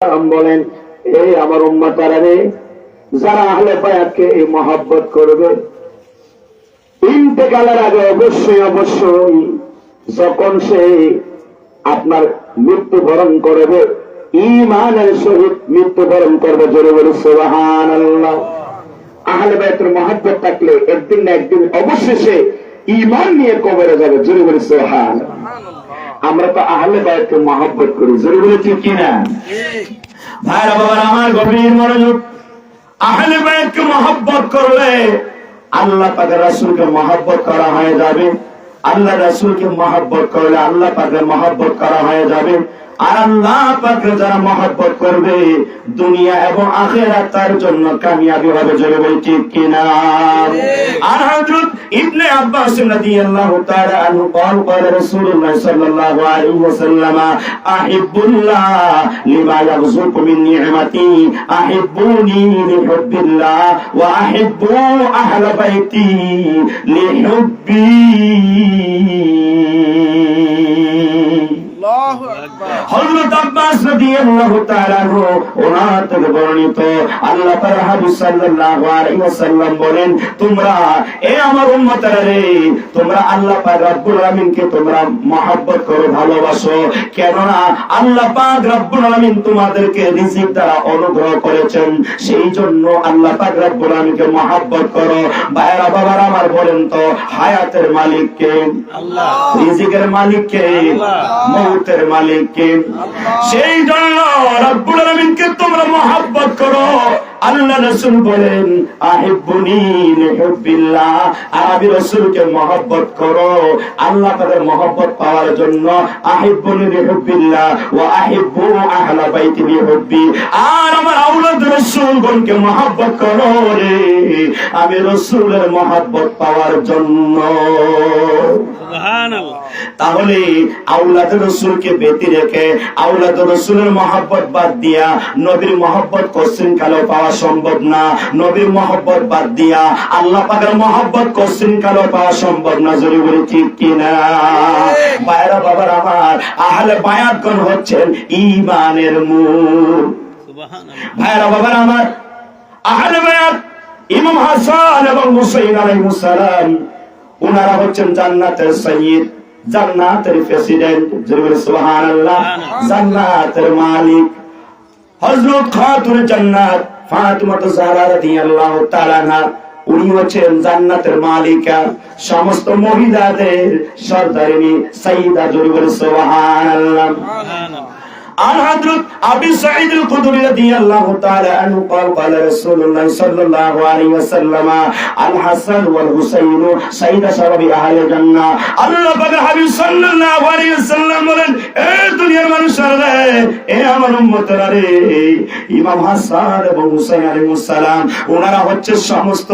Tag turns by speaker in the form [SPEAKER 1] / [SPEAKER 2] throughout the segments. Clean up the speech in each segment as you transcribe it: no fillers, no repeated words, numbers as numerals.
[SPEAKER 1] বলেন, এই আমার উম্মতারা রে, যারা আহলে বায়াতকে এই মহব্বত করবে, ইন্তেকালের আগে অবশ্যই যখন সে আপনার মৃত্যুবরণ করবে, ঈমানের সহিত মৃত্যুবরণ করবে। জোরে বলে সুবহানাল্লাহ। আহলে বায়াতের মহব্বত থাকলে একদিন না একদিন অবশ্যই সে ঈমান নিয়ে কবরে যাবে। জোরে বলে সুবহানাল্লাহ। আমরা তো আহলে বায়াতকে মহব্বত করি, জোরে বলে ঠিক কিনা? ভাইরা বাবার আমার গভীর মনোযোগ। আহলে বায়াতকে মহব্বত করলে আল্লাহ পাকের রাসূলকে মহব্বত করা হয়ে যাবে। আল্লাহ রাসূলকে মহব্বত করলে আল্লাহ পাকের মহব্বত করা হয়ে যাবে। আর আল্লাহ পাককে যারা মহব্বত করবে, দুনিয়া এবং আখিরাত তার জন্য কামিয়াবি হবে। জোরে বলি ঠিক কিনা? আর হযরত ইবনে আব্বাস রাদিয়াল্লাহু তাআলা আনহু قال রাসূলুল্লাহ সাল্লাল্লাহু আলাইহি ওয়াসাল্লাম আহিব্বুল্লাহ লিমা ইয়ারযুকু মিন নি'মাতি আহিব্বুনি লিহুব্বিল্লাহ ওয়া আহিব্বু আহলা বাইতি লিহুব্বি। হযরত আব্বাস রাদিয়াল্লাহু তাআলা আনহু ওনার থেকে বর্ণিত, আল্লাহ পাক হাবিব সাল্লাল্লাহু আলাইহি ওয়াসাল্লাম বলেন, তোমরা আমার উম্মতরা রে, তোমরা আল্লাহ পাক রব্বুল আলামিনকে তোমরা মহব্বত করো, ভালোবাসো। কেননা আল্লাহ পাক রব্বুল আলামিন তোমাদেরকে রিজিক দ্বারা অনুগ্রহ করেছেন, সেই জন্য আল্লাহ পাক রব্বুল আলামিনকে মহব্বত করো। ভাইরা বাবারা আমার বলেন তো, হায়াতের মালিক কে? আল্লাহ। রিজিকের মালিক কে? মৌতের মালিক কে? সেই জন্য রব্বুল আলামিনকে তোমরা মহব্বত করো। আল্লাহ রাসূল বলেন, আহিব্বুনি লিহুব্বিল্লাহ, আমি রাসূলকে মহব্বত করো আল্লাহ তাআলার মহব্বত পাওয়ার জন্য। আহিব্বুনি লিহুব্বিল্লাহ ওয়া আহিব্বু আহলা বাইতি লিহুব্বি, আর আমার আওলাদ রাসূলগণকে মহব্বত করো রে, আমি রাসূলের মহব্বত পাওয়ার জন্য। সুবহানাল্লাহ। তাহলে আওলাদ রাসূলকে বেঁধে রেখে আওলাদ রাসূলের মহব্বত বাদ দিয়া নবীর মহব্বত কোশ্চিন কালো পাওয়া সম্ভব না। নবীর মহব্বত বাদ দিয়া আল্লাহ পাকের মহব্বত কোশ্চিন কালো পাওয়া সম্ভব না। জোরে বলি ঠিক কিনা? ভাইরা বাবার আমার, আহলে বায়াতগণ হচ্ছেন ঈমানের মূল। সুবহানাল্লাহ। ভাইরা বাবার আমার, আহলে বায়াত ইমাম হাসান এবং হুসাইন আলাইহিস সালাম, ওনারা হচ্ছেন জান্নাতের সাইয়্যিদ, জান্নাতের প্রেসিডেন্ট। সুবহানাল্লাহ। জান্নাতের মালিক হযরত খাতুন জান্নাত ফাতিমা যাহরা রাদিয়াল্লাহু তাআলা আনহা, উনি হচ্ছেন জান্নাতের মালিকা, সমস্ত মহিলাদের সরদারিনী সাইয়্যিদা। সুবহানাল্লাহ। عن حضرت ابي سعيد الخدري رضي الله تعالى عنه قال قال رسول الله صلى الله عليه وسلم الحسن والحسين سيد شباب اهل الجنه। আল্লাহ পাকের হাবিব সাল্লাল্লাহু আলাইহি ওয়াসাল্লাম বলেন, এই দুনিয়ার মানুষেরা, এই আমার উম্মতরা রে, ইমাম হাসান এবং হুসাইন আলাইহিস সালাম ওনারা হচ্ছে সমস্ত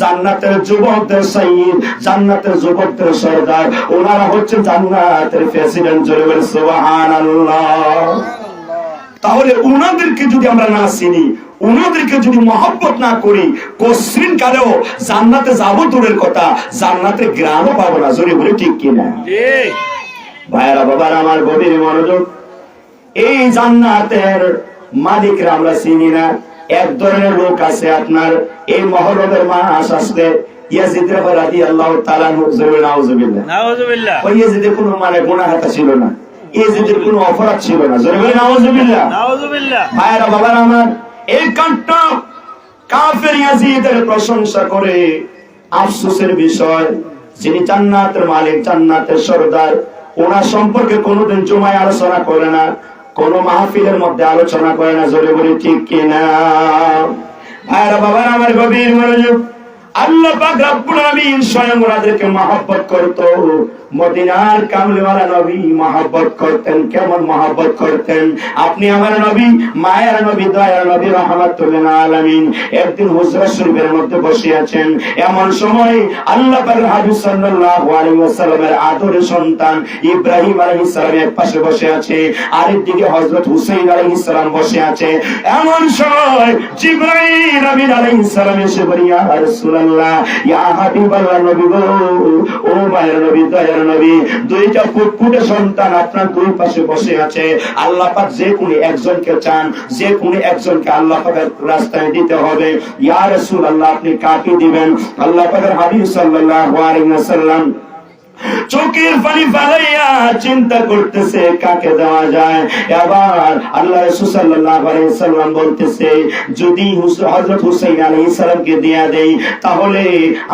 [SPEAKER 1] জান্নাতের যুবকদের সাইয়্যিদ, জান্নাতের যুবকদের সরদার, ওনারা হচ্ছে জান্নাতের প্রেসিডেন্ট। জোরে বলে সুবহানাল্লাহ। তাহলে উনাদেরকে যদি আমরা না চিনি, উনাদেরকে যদি মহব্বত না করি, কোশ্চিন কালেও জান্নাতে যাবো দূরের কথা, জান্নাতে গ্রামও পাবো না। জোরে বলে ঠিক কিনা? ভাইরা বাবার আমার গভীর মনোযোগ। এই জান্নাতের মালিকরা আমরা চিনি না। এক ধরনের লোক আছে আপনার এই মহরমের মাস আসলে ইয়াজিদ রাদিয়াল্লাহু তাআলা আনহু, নাউজুবিল্লাহ নাউজুবিল্লাহ, ওই ইয়াজিদের কোনো মানে গুনাহ হাতা ছিল না, ইয়াজিদের কোনো অপরাধ ছিল না। জোরে বলে নাউজুবিল্লাহ নাউজুবিল্লাহ। ভাইরা বাবার আমার, এই কাটটা কাফের ইয়াজিদের প্রশংসা করে আফসোসের বিষয়, যিনি জান্নাতের মালিক, জান্নাতের সরদার, ওনার সম্পর্কে কোনোদিন জুমায় আলোচনা করে না, কোন মাহফিলের মধ্যে আলোচনা করে না। জোরে বলি ঠিক কিনা? ভাইরা বাবার আমার গভীর মনোযোগ। আল্লাহ পাক রব্বুল আলামিন স্বয়ং ওনাদেরকে মহব্বত করতো। মদিনার কামলিওয়ালা নবী মহব্বত করতেন। কেমন মহব্বত করতেন? আপনি আমার নবী, মায়ের নবী, দয়ার নবী, রাহমাতুল আলামিন একদিন হুজরা শরীফের মধ্যে বসে আছেন। এমন সময় আল্লাহ পাকের হাবিব সাল্লাল্লাহু আলাইহি ওয়াসাল্লামের আদরের সন্তান ইব্রাহিম আলাইহিস সালাম এক পাশে বসে আছে, আরেকদিকে হযরত হুসাইন আলাইহিস সালাম বসে আছে। এমন সময় জিবরাইল আমিন আলাইহিস সালাম এসে বলে, ইয়া রাসূলুল্লাহ রাসূলুল্লাহ, ইয়া হাবিবাল্লাহ, নবী গো, ও মায়ের নবী, দয়ার নবী, দুইটা ফুটফুটে সন্তান আপনার দুই পাশে বসে আছে। আল্লাহ পাক যে কোনো একজনকে চান, যে কোনো একজনকে আল্লাহ পাকের রাস্তায় দিতে হবে। ইয়া রাসূলুল্লাহ, আপনি কাকে দিবেন? আল্লাহ পাকের হাবিব সাল্লাল্লাহু আলাইহি ওয়াসাল্লাম চোখের পানি ফেলাইয়া চিন্তা করতেছে কাকে দেওয়া যায়। এবার আল্লাহ রাসূল সাল্লাল্লাহু আলাইহি ওয়াসাল্লাম বলতেছে, যদি হযরত হুসাইন আলাইহিস সালামকে দেয়া দেই তাহলে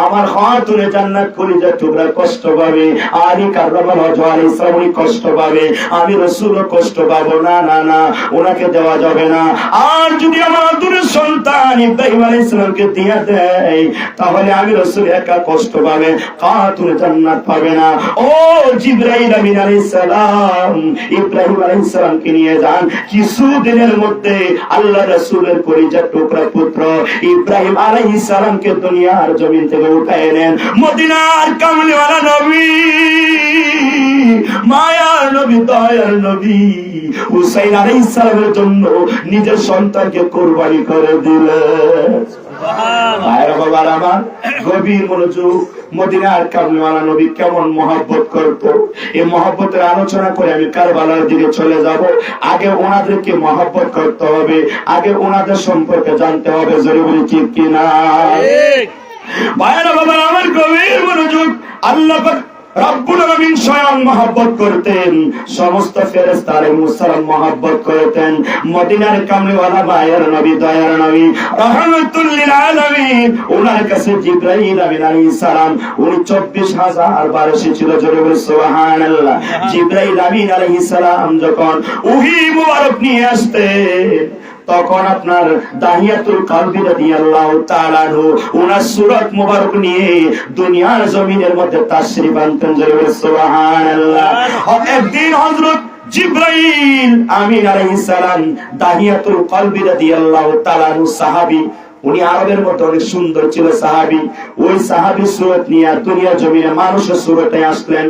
[SPEAKER 1] আমার খাতুনে জান্নাত কলিজার টুকরা কষ্ট পাবে, আলী কাররামাল ওয়াজহু আলাইহিস সালাম উনি কষ্ট পাবে, আমি রাসূলও কষ্ট পাবো। না না না, ওনাকে দেওয়া যাবে না। আর যদি আমার আদরের সন্তান ইব্রাহিম আলাইহিস সালামকে দেয়া দেয় তাহলে আমি রাসূল একা কষ্ট পাবে, খাতুনে জান্নাত পাবে না। ও জিবরাইল আমিন আলাইহিস সালাম, ইব্রাহিম আলাইহিস সালামকে নিয়ে যান। কিছুদিনের মধ্যে আল্লাহ রাসূলের কলিজার টুকরা পুত্র ইব্রাহিম আলাইহিস সালামকে দুনিয়ার জমিন থেকে উঠায় নেন। মদিনার কামলিওয়ালা নবী, মায়ার নবী, দয়ার নবী হুসাইন আলাইহিস সালামের জন্য নিজের সন্তানকে কুরবানি করে দিলেন। বাবার আমার গভীর মনোযোগ, মদিনার কামলিওয়ালা নবী কেমন মহব্বত করত, এই মহব্বতের আলোচনা করে আমি কারবালার দিকে চলে যাব। আগে ওনাদেরকে মহব্বত করতে হবে, আগে ওনাদের সম্পর্কে জানতে হবে। জোরে বলি ঠিক কিনা? ভাইরা বাবা আমার গভীর মনোযোগ, আল্লাহ পাক রব্বুল আলামিন স্বয়ং মহব্বত করতেন, সমস্ত ফেরেশতা আলাইহিস সালাম মহব্বত করতেন। মদিনার কামলিওয়ালা মায়ের নবী, দয়ার নবী, রাহমাতুল লিল আলামিন, ওনার কাছে জিবরাইল আমিন আলাইহিস সালাম উনি 24,000 বার এসেছিল। জোরে বলে সুবহানাল্লাহ। জিবরাইল আমিন আলাইহিস সালাম যখন ওহী মুবারক নিয়ে আসতেন তখন আপনার দাহিয়াতুল কালবি রাদিয়াল্লাহু তাআলা আনহু ওনার সূরত মুবারক নিয়ে দুনিয়ার জমিনের মধ্যে তাশরীফ আনতেন। সুবহানাল্লাহ। একদিন হযরত জিবরাইল আমিন আলাইহিস সালাম দাহিয়াতুল কালবি রাদিয়াল্লাহু তাআলা আনহু সাহাবী, উনি আরবের মধ্যে অনেক সুন্দর ছিল সাহাবী, ওই সাহাবী সুরত নিয়ে দুনিয়া জমিনে মানুষের সুরতে আসলেন।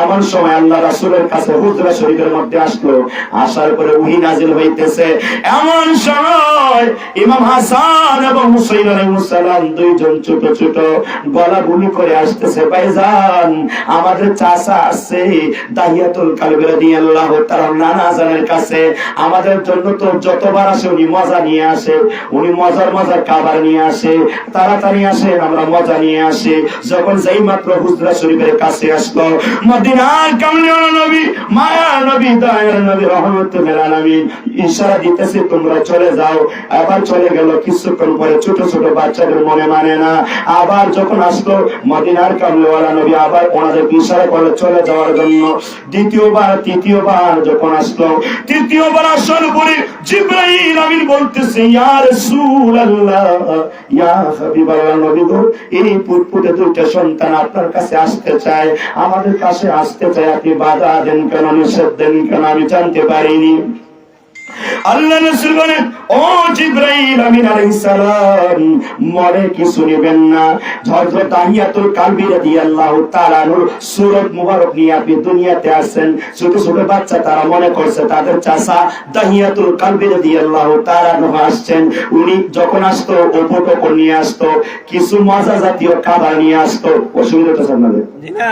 [SPEAKER 1] এমন সময় আল্লাহ রাসূলের কাছে হুজরা শরীফের মধ্যে আসলো, আসার পরে ওহী নাজিল হইতেছে। এমন সময় ইমাম হাসান এবং হুসাইন আলাইহিস সালাম দুইজন ছোট ছোট গলা গুলি করে আসতেছে। ভাইজান, আমাদের চাচা আসছে দাহিয়াতুল কালবি রাদিয়াল্লাহু তাআলা নানা জানের কাছে, আমাদের জন্য তো যতবার আসে উনি মজা নিয়ে আসে, উনি মজার মজার খাবার নিয়ে আসে, তাড়াতাড়ি আসেন আমরা মজা নিয়ে আসে। যখন যেই মাত্র হুজরা শরীফের কাছে আসলো, মদিনার কামলিওয়ালা নবী, মায়ার নবী, দয়ার নবী, রহমতুল লিল আলামিন ইশারা দিতেছে তোমরা চলে যাও। আবার চলে গেল। কিছুক্ষণ পরে ছোট ছোট বাচ্চাদের মনে মানে না, আবার যখন আসলো মদিনার কামলিওয়ালা নবী আবার ওনাদের ইশারা করে চলে যাওয়ার জন্য। দ্বিতীয়বার তৃতীয়বার যখন আসলো, তৃতীয়বার আসার পরে জিবরাইল আমিন বলতেছে, ইয়া রাসূলুল্লাহ, ইয়া হাবিবাল্লাহ, নবী গো, এই পুটপুটে দুইটা সন্তান আপনার কাছে আসতে চায়, আমাদের কাছে আসতে চায়, আপনি বাধা দেন কেন, নিষেধ দেন কেন, আমি জানতে পারিনি। আল্লাহ রাসূল বলেন, ও জিবরাইল আমিন আলাইহিস সালাম, মনে কিছু নেবেন না। হযরত দাহিয়াতুল কালবি রাদিয়াল্লাহু তাআলা নূর সূরত মুবারক নিয়ে আপনি দুনিয়াতে আসেন। ছোট ছোট বাচ্চা তারা মনে করছে তাদের চাচা দাহিয়াতুল কালবি রাদিয়াল্লাহু তাআলা নূর আসছেন। উনি যখন আসতো ওপট ওপর নিয়ে আসতো, কিছু মজা জাতীয় খাবার নিয়ে আসতো। অসুবিধা আছে আপনাদের? না।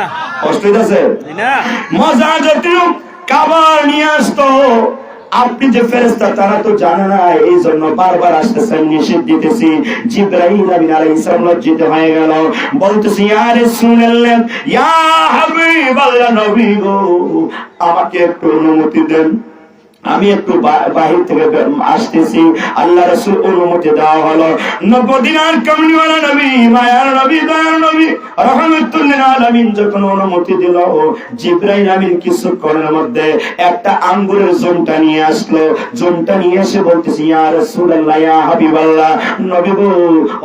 [SPEAKER 1] অসুবিধা আছে? না। মজা জাতীয় খাবার নিয়ে আসতো। আপনি যে ফেরেশতা তারা তো জানে না, এই জন্য বারবার আসতেছেন, নিষেধ দিতেছি। জিবরাইল আমিন আলাইহিস সালাম লজ্জিত হয়ে গেল, বলতেছি, ইয়া রাসূলুল্লাহ, ইয়া হাবিবাল্লাহ, নবী গো, আমাকে একটু অনুমতি দেন, আমি একটু বাহির থেকে আসতেছি। আল্লাহ রাসূল অনুমতি দেওয়া হলো। মদিনার কামলিওয়ালা নবী, মায়ার নবী, দয়ার নবী, রহমাতুল লিল আলামিন যখন অনুমতি দিল, জিবরাইল আমিন কিছুক্ষণের মধ্যে একটা আঙ্গুরের জোমটা নিয়ে আসলো। জোমটা নিয়ে এসে বলতেছি, ইয়া রাসূলুল্লাহ, ইয়া হাবিবাল্লাহ, নবী গো,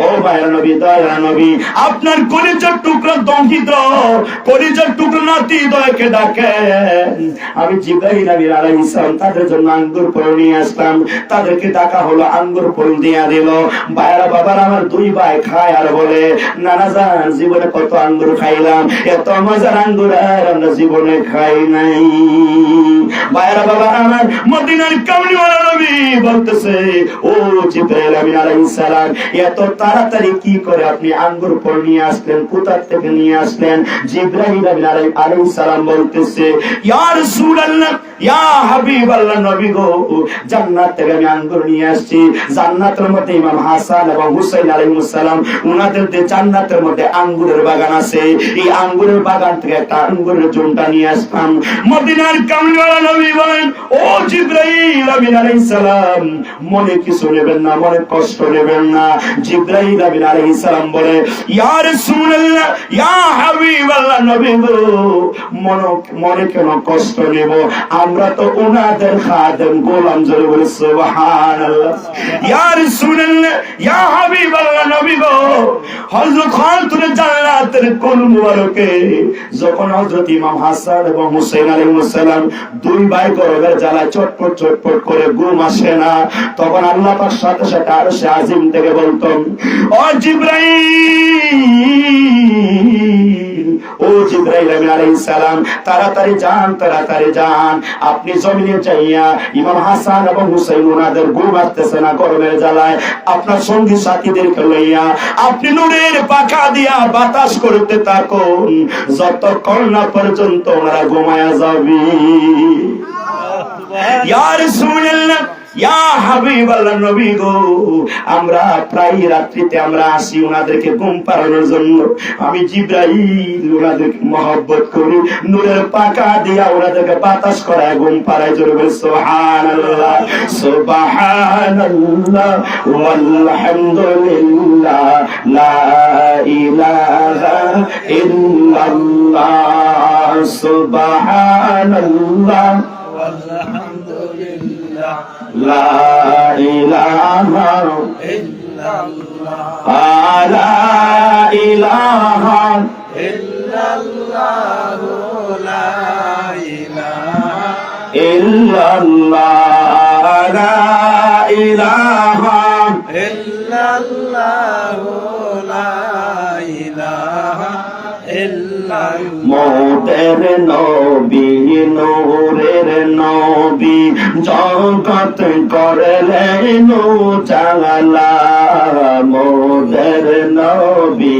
[SPEAKER 1] ও মায়ার নবী, দয়ার নবী, আপনার কলিজার টুকরা দহিত, কলিজার টুকরা নাতি দয়াকে ডাকেন। আমি জিবরাইল আমিন আলাইহিস সালাম তাদের জন্য আঙ্গুর ফল নিয়ে আসলাম, তাদেরকে ডাকা হলো, আঙ্গুর ফল দিয়া দিল। ভাইরা বাবার আমার দুই ভাই খায় আর বলে, নানা জান, জীবনে কত আঙ্গুর খাইলাম, এত মজার আঙ্গুর আর আমরা জীবনে খাই নাই। ভাইরা বাবা আমার, মদিনার কামলিওয়ালা নবী বলতেছে, ও জিবরাইল আমিন আলাইহিস সালাম, এত তাড়াতাড়ি কি করে আপনি আঙ্গুর ফল নিয়ে আসলেন, কোথা থেকে নিয়ে আসলেন? জিবরাইল আমিন আলাইহিস সালাম বলতেছে, ইয়া রাসূলুল্লাহ, ইয়া হাবিবাল্লাহ, নবী গো, জান্নাত থেকে আমি আঙ্গুর নিয়ে আসছি। জান্নাতের মধ্যে ইমাম হাসান এবং হুসাইন আলাইহিস সালাম, উনাদের জান্নাতের মধ্যে আঙ্গুরের বাগান আছে, এই আঙ্গুরের বাগান থেকে একটা আঙ্গুরের জুমটা নিয়ে আসলাম। মদিনার কামলিওয়ালা নবী বলেন, ও জিবরাইল আমিন আলাইহিস সালাম, মনে কিছু নেবেন না, মনে কষ্ট নেবেন না। জিবরাইল আমিন আলাইহিস সালাম বলে, ইয়া রাসূলুল্লাহ, ইয়া হাবিবাল্লাহ, নবী গো, মনে কেন কষ্ট নেব? আমরা তো ওনাদের খাদেম, গোলাম। জোরে বলে সুবহানাল্লাহ। ইয়া রাসূলুল্লাহ, ইয়া হাবিবাল্লাহ, নবী গো, হযরত খাতুন জান্নাতের কোল মুবারকে যখন হযরত ইমাম হাসান এবং হুসাইন আলাইহিস সালাম দুই ভাই গরবের জ্বালায় চটপট চটপট করে ঘুম আসে না, তখন আল্লাহ পাক সাথে সাথে আরশে আজিম থেকে বলতেন, ও জিবরাইল, ও জিবরাইল আমিন আলাইহিস সালাম, তাড়াতাড়ি যান, তাড়াতাড়ি যান। আপনি জমিনে যাইয়া ইমাম হাসান এবং হুসাইন ওনাদের ঘুম আসতেছে না গরমের জ্বালায়, আপনার সঙ্গী সাথীদেরকে লইয়া আপনি নূরের পাখা দিয়া বাতাস করতে থাকুন, যতক্ষণ না পর্যন্ত ওনারা ঘুমায়া যাবে। ইয়া রাসূলুল্লাহ, ইয়া হাবিবাল্লাহ, নবী গো, আমরা প্রায় রাত্রিতে আমরা আসি ওনাদেরকে ঘুম পাড়ানোর জন্য। আমি জিবরাইল ওনাদেরকে মহব্বত করি, নূরের পাখা দিয়া ওনাদেরকে বাতাস করায় ঘুম পাড়ায়। জোরে বলে সুবহানাল্লাহ, সুবহানাল্লাহ ওয়ালহামদুলিল্লাহ, লা ইলাহা ইল্লাল্লাহ, সুবহানাল্লাহ ওয়ালহামদুলিল্লাহ, লা ইলাহা ইল্লাল্লাহ, লা ইলাহা ইল্লাল্লাহ, লা ইলাহা ইল্লাল্লাহ, লা ইলাহা ইল্লাল্লাহ, লা ইলাহা ইল্লাল্লাহ। মোদের নবী, নূরের নবী, জগৎ করলেন উজালা। মোদের নবী,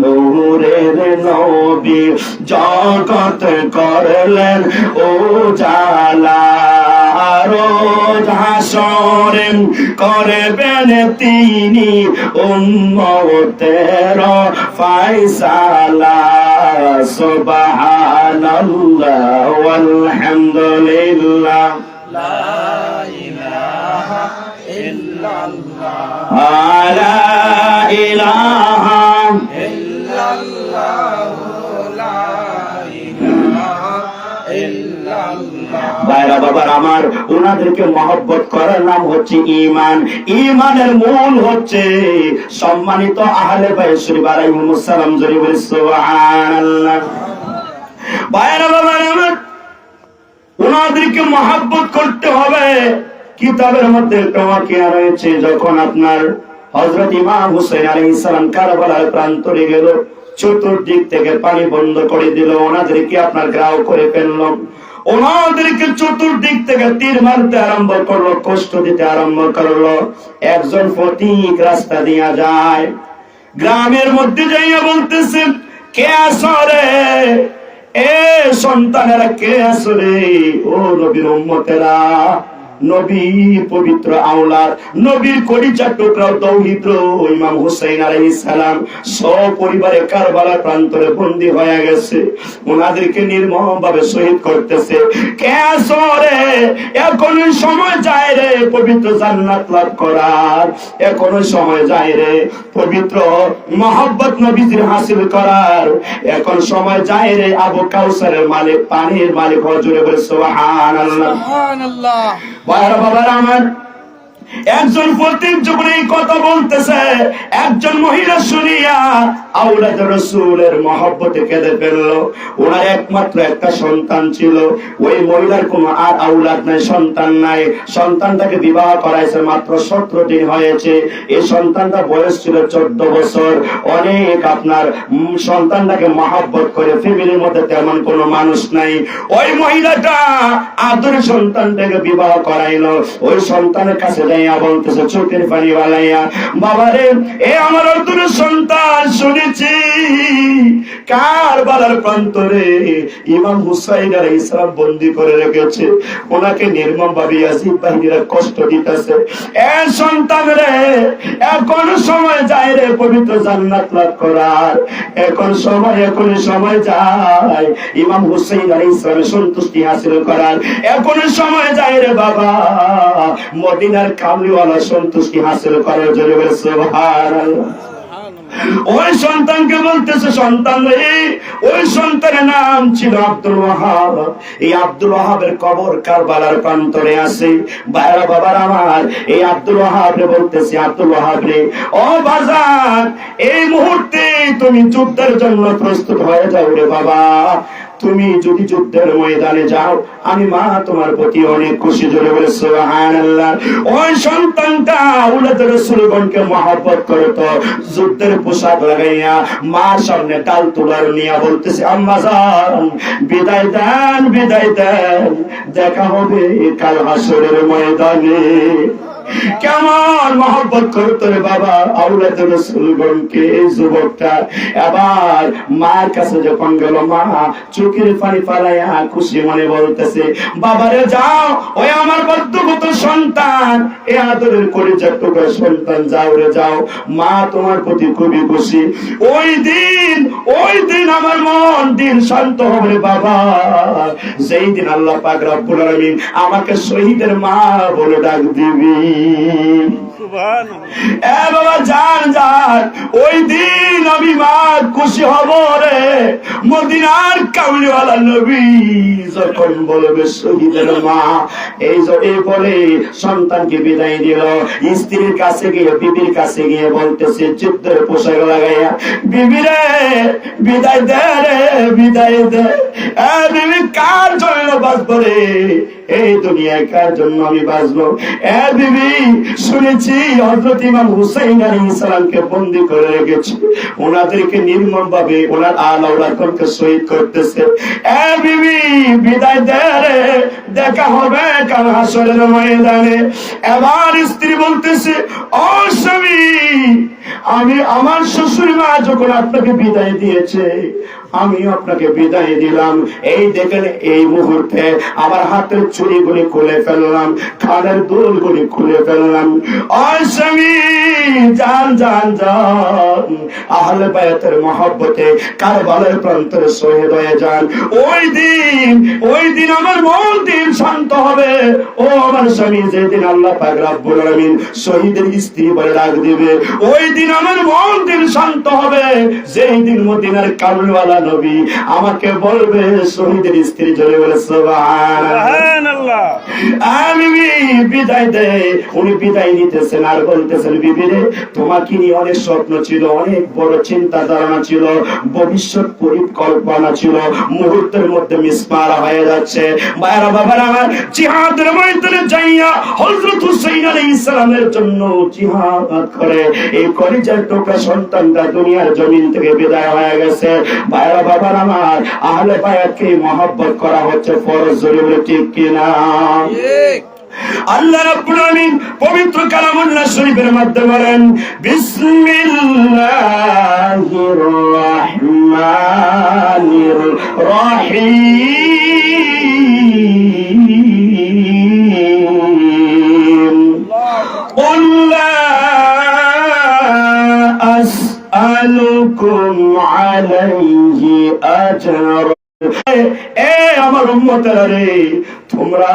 [SPEAKER 1] নূরের নবী, জগৎ করলেন উজালা। রোজ হাসরে করবেন তিনি উম্মতের ফায়সালা। সুবহানাল্লাহ ওয়ালহামদুলিল্লাহ, লা ইলাহা ইল্লাল্লাহ, লা ইলাহা ইল্লাল্লাহ, লা ইলাহা ইল্লাল্লাহ। ভাইরা বাবার আমার, ওনাদেরকে মহব্বত করার নাম হচ্ছে ঈমান। ঈমানের মূল হচ্ছে সম্মানিত আহলে বাইত শরীফ আলাইহিমুস সালাম। জোরে বলে সুবহানাল্লাহ। ভাইরা বাবার আমার, ওনাদেরকে মহব্বত করতে হবে। কিতাবের মধ্যে তোমাকিয়া রয়েছে, যখন আপনার হযরত ইমাম হুসাইন আলাইহিস সালাম কারবালার প্রান্তরে গেল, চতুর্দিক থেকে পানি বন্ধ করে দিল, ওনাদেরকে আপনার গ্রাহ করে ফেলল, ওনাদেরকে চতুর্দিক থেকে তীর মারতে আরম্ভ করলো, কষ্ট দিতে আরম্ভ করলো। একজন ফটিক রাস্তা দিয়া যায়, গ্রামের মধ্যে যাইয়া বলতেছে, কে আসরে, এ সন্তানেরা কে আসরে, ও নবীর উম্মতেরা, নবী পবিত্র আওলাদ, নবীর কলিজা টুকরা তৌহিদ ইমাম হুসাইন আলাইহিস সালাম সপরিবারে কারবালার প্রান্তরে বন্দী হয়ে গেছে। ওনাদেরকে নির্মমভাবে শহীদ করতেছে। কে আসরে, এখনো সময় যায় রে পবিত্র জান্নাত লাভ করার, এখনো সময় যায় রে পবিত্র মহব্বত নবীজির হাসিল করার, এখন সময় যায় রে আবু কাউসারের মালিক, পানির মালিক হজরে বলে সুবহানাল্লাহ, সুবহানাল্লাহ। বাবার আমার, একজন প্রতীক যখন এই কথা বলতেছে, একজন মহিলা শুনিয়া আওলাদ রাসূলের মহব্বতে কেঁদে ফেলল। ওনার একমাত্র একটা সন্তান ছিল, ওই মহিলার কোনো আর আওলাদ নাই, সন্তান নাই। সন্তানটাকে বিবাহ করাইছে, মাত্র 17 দিন হয়েছে। এই সন্তানটা বয়স ছিল 14 বছর। অনেক আপনার সন্তানটাকে মহব্বত করে, ফ্যামিলির মধ্যে তেমন কোনো মানুষ নাই। ওই মহিলাটা আদরের সন্তানটাকে বিবাহ করাইলো। ওই সন্তানের কাছে যাইয়া বলতেছে চোখের পানি বালাইয়া, বাবারে এ আমার আদরের সন্তান, শুনেছি কারবালার প্রান্তরে ইমাম হুসাইন আলাইহিস সালাম বন্দী করে রেখেছে, ওনাকে নির্মম ভাবে ইয়াজিদ বাহিনীরা কষ্ট দিতেছে। এ সন্তান রে, এখন সময় যায় রে পবিত্র জান্নাত লাভ করার, এখন সময় যায় ইমাম হুসাইন আলাইহিস সালামের সন্তুষ্টি হাসিল করার, এখন সময় যায় রে বাবা মদিনার কামলিওয়ালা সন্তুষ্টি হাসিল করার জন্য। সুবহানাল্লাহ। ওই সন্তানকে বলতেছে, সন্তান রে, ওই সন্তানের নাম ছিল আব্দুল ওয়াহাব। এই আব্দুল ওয়াহাবের কবর কারবালার প্রান্তরে আছে। ভাইরা বাবার আমার, এই আব্দুল ওয়াহাব রে বলতেছে, আব্দুল ওয়াহাব রে, ও বাজার, এই মুহূর্তে তুমি যুদ্ধের জন্য প্রস্তুত হয়ে যাও রে বাবা। তুমি যদি যুদ্ধের ময়দানে যাও, আমি মা তোমার প্রতি অনেক খুশি। জোরে বলে সুবহানাল্লাহ। ওই সন্তানটা আওলাদ রাসূলগণকে মহব্বত করত, যুদ্ধের পোশাক লাগাইয়া মার সামনে ডাল তোলার নিয়া বলতেছে, আম্মা জান বিদায় দেন, বিদায় দেন, দেখা হবে কাল হাসরের ময়দানে। কেমন মহব্বত করতো রে বাবা আওলাদ রাসূলগণকে এই যুবকটা। এবার মার কাছে যখন গেল, মা চোখের পানি ফালাইয়া খুশি মনে বলতেছে, বাবারে যাও, ওই আমার বদ্ধগত সন্তান, এ আদরের কলিজার টুকরা সন্তান, যাও রে যাও, মা তোমার প্রতি খুবই খুশি। ওই দিন আমার মন দিন শান্ত হবে বাবা, যেই দিন আল্লাহ পাক রব্বুল আলামিন আমাকে শহীদের মা বলে ডাক দিবি। বাবা যান যান, ওই দিন আমি মা খুশি হব রে। মদিনার কামলিওয়ালা নবী যখন বলবে শহীদের মা, এই বলে সন্তানকে বিদায় দিল। স্ত্রীর কাছে গিয়ে, বিবির কাছে গিয়ে বলতেছে যুদ্ধের পোশাক লাগাইয়া, বিবি রে বিদায় দে রে, বিদায় দে। বিবি কার জন্য বাঁচবো রে, এই দুনিয়ায় কার জন্য আমি বাঁচবো? বিবি শুনেছি হযরত ইমাম হুসাইন আলাইহিস সালামকে বন্দী করে রেখেছে, ওনাদেরকে নির্মম ভাবে ওনার আওলাদকে শহীদ করতেছে। বিবি বিদায় দে রে, দেখা হবে কাল হাসরের ময়দানে। এবার স্ত্রী বলতেছে, ও স্বামী, আমি আমার শ্বশুর মা যখন আপনাকে বিদায় দিয়েছে, আমি আপনাকে বিদায় দিলাম। এই দেখেন এই মুহূর্তে আমার হাতের চুড়িগুলি খুলে ফেললাম, কানের দুলগুলি খুলে ফেললাম। ও স্বামী যান যান যান, আহলে বায়াতের মহব্বতে কারবালার প্রান্তরে শহীদ হয়ে যান। ওই দিন আমার মন দিন শান্ত হবে। ও আমার স্বামী, যেদিন আল্লাহ পাক রব্বুল আলামিন শহীদের স্ত্রী বলে ডাক দিবে, ওই দিন আমার মন দিন শান্ত হবে। যেই দিন মদিনার কামলিওয়ালা নবী আমাকে বলবে শহীদের স্ত্রী, চলে বলে সুবহানাল্লাহ। আমি বিদায় দেয়, উনি বিদায় নিতেছেন আর বলতেছেন, বিবি রে, তোমাকে নিয়ে অনেক স্বপ্ন ছিল, অনেক বড় চিন্তা ধারণা ছিল, ভবিষ্যৎ পরিকল্পনা ছিল, মুহূর্তের মধ্যে মিসমারা হয়ে যাচ্ছে। ভাইরা বাবার আমার, জিহাদের ময়দানে যাইয়া হযরত হুসাইন আলাইহিস সালামের জন্য জিহাদ করে এই কলিজার টুকরা সন্তানটা দুনিয়ার জমিন থেকে বিদায় হয়ে গেছে। ভাইরা বাবার আমার, আহলে বায়াতকে মহব্বত করা হচ্ছে ফরজ। জোরে বলে ঠিক কিনা? আল্লাহ রাব্বুল আলামিন পবিত্র কালামুল্লাহ শরীফের মধ্যে বলেন, বিসমিল্লাহির রাহমানির রহিম, কুল লা আসআলুকুম আলাইহি আজরা। আমার উম্মতেরা রে, তোমরা